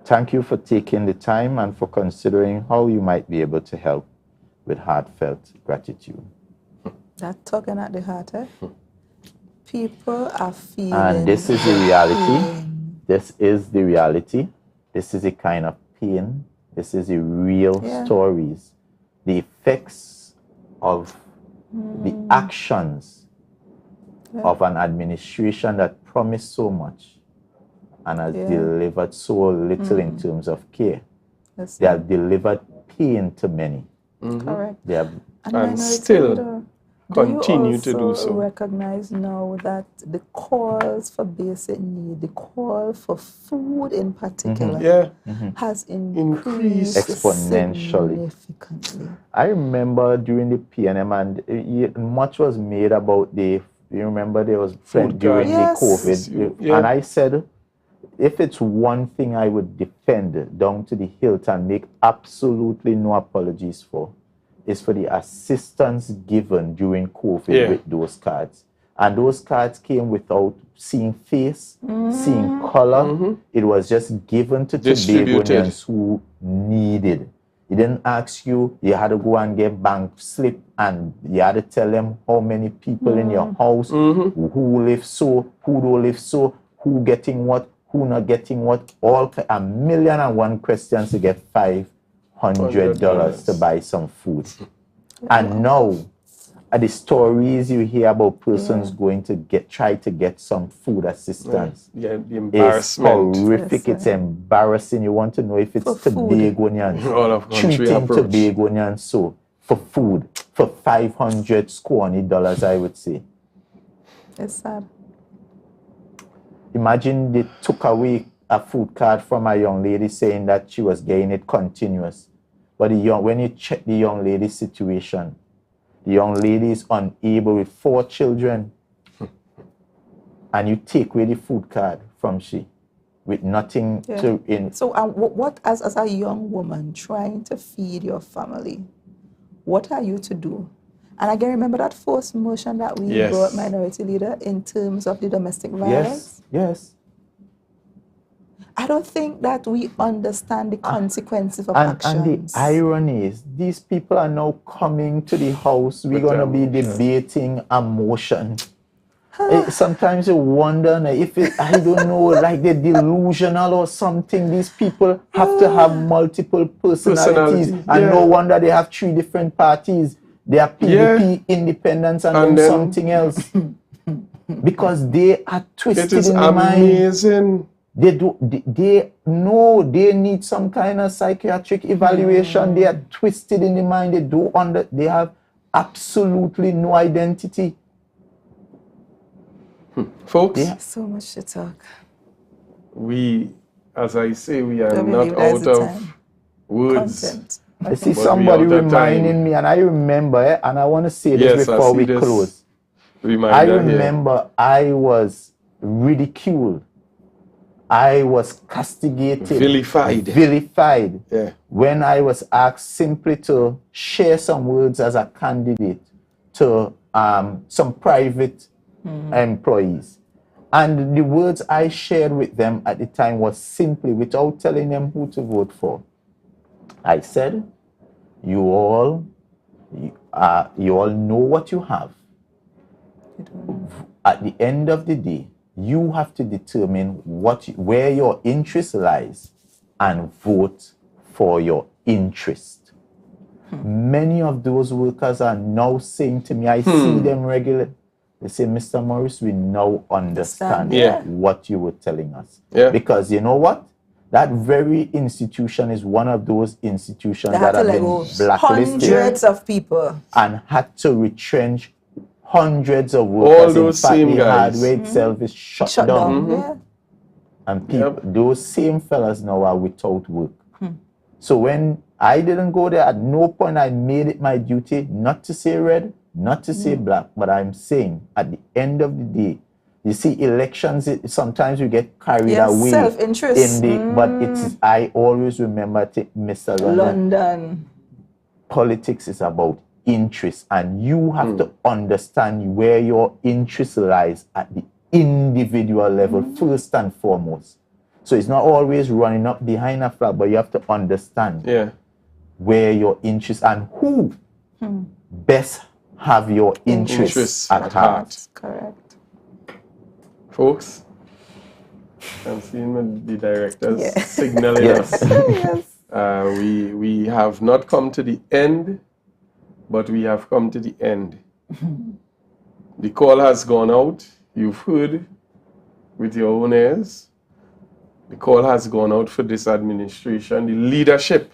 Thank you for taking the time and for considering how you might be able to help. With heartfelt gratitude. That tugging at the heart, eh? People are feeling. And this is the reality. This is the reality. This is a kind of pain. This is the real stories. The effects of the actions of an administration that promised so much and has delivered so little in terms of care. They have delivered pain to many. Correct. Yeah. And still continue to do so. Recognize now that the calls for basic need, the call for food in particular, has increased exponentially. Significantly. I remember during the PNM, and much was made about you remember there was food during the COVID, and I said, if it's one thing I would defend down to the hilt and make absolutely no apologies for, is for the assistance given during COVID with those cards. And those cards came without seeing face, seeing color. It was just given to Tobagonians who needed. He didn't ask you, you had to go and get bank slip and you had to tell them how many people in your house, who live so, who don't live so, who getting what, who not getting what, all 1,000,001 questions to get $500 to buy some food. And now, the stories you hear about persons going to try to get some food assistance, the embarrassment. It's horrific, it's embarrassing. You want to know if it's Tobagonians, all of treating Tobagonians so, for food, for $500 I would say. It's sad. Imagine they took away a food card from a young lady saying that she was getting it continuous. But when you check the young lady's situation, the young lady is unable with 4 children. And you take away the food card from she with nothing to in. So what as a young woman trying to feed your family, what are you to do? And again, remember that first motion that we brought, Minority Leader, in terms of the domestic violence? Yes. I don't think that we understand the consequences of actions. And the irony is, these people are now coming to the house. We're going to be debating a motion. Sometimes you wonder if I don't know, like they're delusional or something. These people have to have multiple personalities. And no wonder they have 3 different parties. They are PDP, independents, and then something else. Because they are twisted in the mind. It is amazing. They know they need some kind of psychiatric evaluation. They are twisted in the mind. They have absolutely no identity. Folks, so much to talk. We, as I say, we are not out of words. Content. I see somebody reminding me, and I remember, and I want to say this before we close. I remember I was ridiculed. I was castigated, vilified when I was asked simply to share some words as a candidate to some private employees. And the words I shared with them at the time was simply, without telling them who to vote for, I said, you all know what you have. At the end of the day, you have to determine where your interest lies and vote for your interest. Many of those workers are now saying to me, I see them regularly. they say, Mr. Morris, we now understand what you were telling us. Yeah. Because you know what? That very institution is one of those institutions that have been blacklisted. Hundreds of people. And had to retrench hundreds of workers. All those same guys. Hardware itself is shut down. Yeah. And people, those same fellas now are without work. So when I didn't go there, at no point I made it my duty not to say red, not to say black, but I'm saying at the end of the day, you see, elections, sometimes we get carried away. Self-interest. But it's, I always remember, Mr. London. Politics is about interest, and you have to understand where your interest lies at the individual level, first and foremost. So it's not always running up behind a flag, but you have to understand where your interest and who best have your interests at heart. Correct. Folks, I'm seeing the directors signaling us. We have not come to the end, but we have come to the end. The call has gone out. You've heard with your own ears. The call has gone out for this administration, the leadership,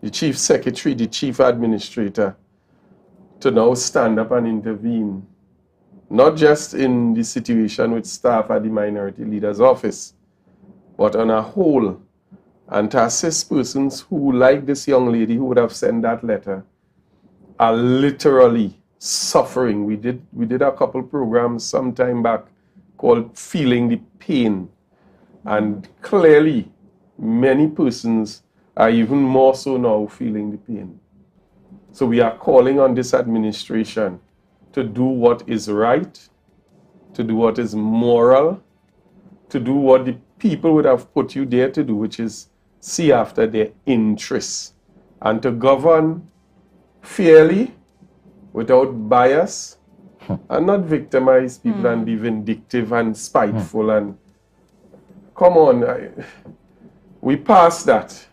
the chief secretary, the chief administrator, to now stand up and intervene. Not just in the situation with staff at the Minority Leaders Office, but on a whole, and to assist persons who, like this young lady who would have sent that letter, are literally suffering. We did a couple programs some time back called Feeling the Pain, and clearly many persons are even more so now feeling the pain. So we are calling on this administration to do what is right, to do what is moral, to do what the people would have put you there to do, which is see after their interests, and to govern fairly, without bias, and not victimize people and be vindictive and spiteful. And come on, we passed that.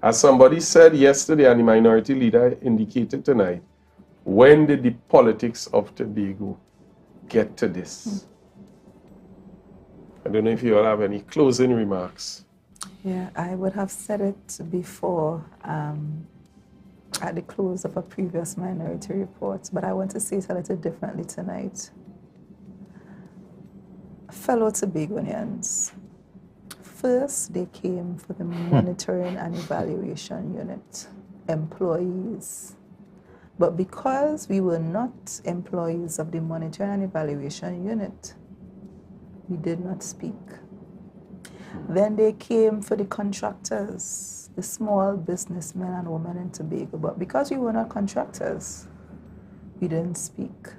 As somebody said yesterday, and the minority leader indicated tonight, when did the politics of Tobago get to this? I don't know if you all have any closing remarks. Yeah, I would have said it before at the close of a previous minority report, but I want to say it a little differently tonight. Fellow Tobagonians, first they came for the monitoring and evaluation unit, employees. But because we were not employees of the monitoring and evaluation unit, we did not speak. Then they came for the contractors, the small businessmen and women in Tobago. But because we were not contractors, we didn't speak.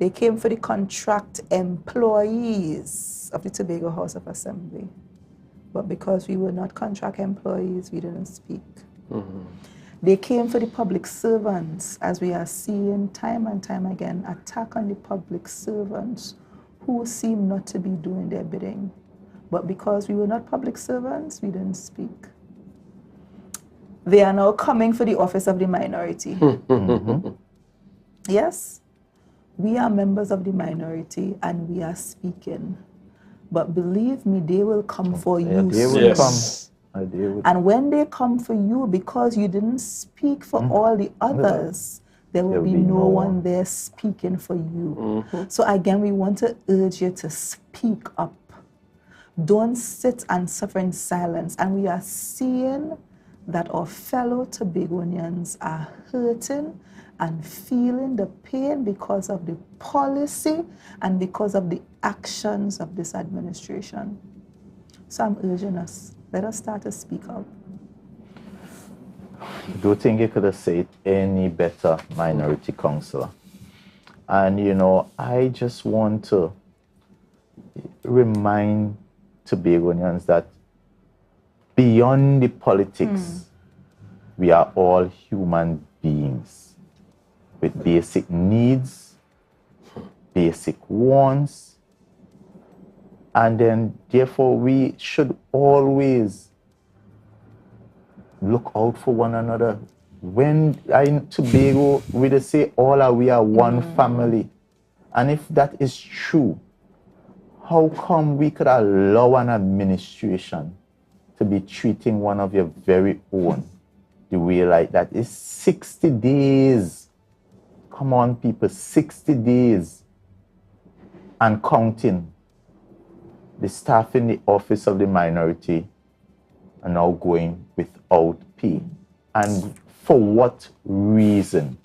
They came for the contract employees of the Tobago House of Assembly. But because we were not contract employees, we didn't speak. They came for the public servants, as we are seeing time and time again, attack on the public servants who seem not to be doing their bidding. But because we were not public servants, we didn't speak. They are now coming for the office of the minority. Yes, we are members of the minority and we are speaking. But believe me, they will come for you. They will come. And when they come for you, because you didn't speak for all the others, there will be no one there speaking for you. So again, we want to urge you to speak up. Don't sit and suffer in silence. And we are seeing that our fellow Tobagonians are hurting and feeling the pain because of the policy and because of the actions of this administration. So I'm urging us, let us start to speak up. I don't think you could have said any better, minority councillor. And you know, I just want to remind Tobagonians that beyond the politics, we are all human beings with basic needs, basic wants, and then therefore we should always look out for one another. When in Tobago, we just say we are one family. And if that is true, how come we could allow an administration to be treating one of your very own the way like that? It's 60 days. Come on, people, 60 days and counting. The staff in the Office of the Minority are now going without pay. And for what reason?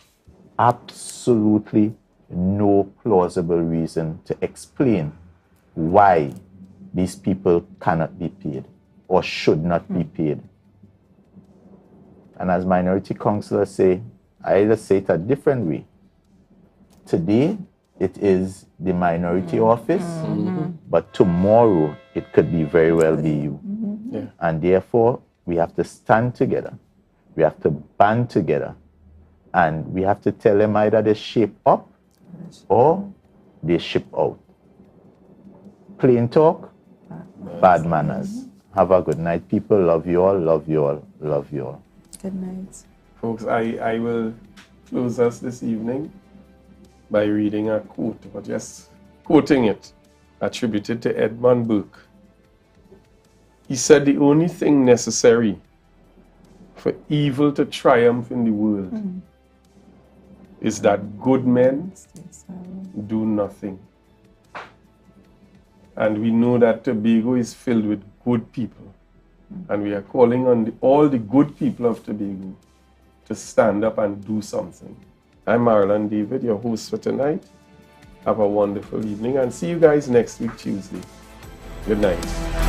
Absolutely no plausible reason to explain why these people cannot be paid or should not be paid. And as minority councillors say, I just say it a different way. Today, it is the minority office, but tomorrow it could be very well be you. Yeah. And therefore, we have to stand together. We have to band together. And we have to tell them either they shape up or they ship out. Plain talk, bad manners. Have a good night, people. Love you all, love you all, love you all. Good night. Folks, I will close us this evening by reading a quote, but just quoting it, attributed to Edmund Burke. He said, "The only thing necessary for evil to triumph in the world is that good men do nothing." And we know that Tobago is filled with good people. And we are calling on all the good people of Tobago to stand up and do something. I'm Marlon David, your host for tonight. Have a wonderful evening and see you guys next week, Tuesday. Good night.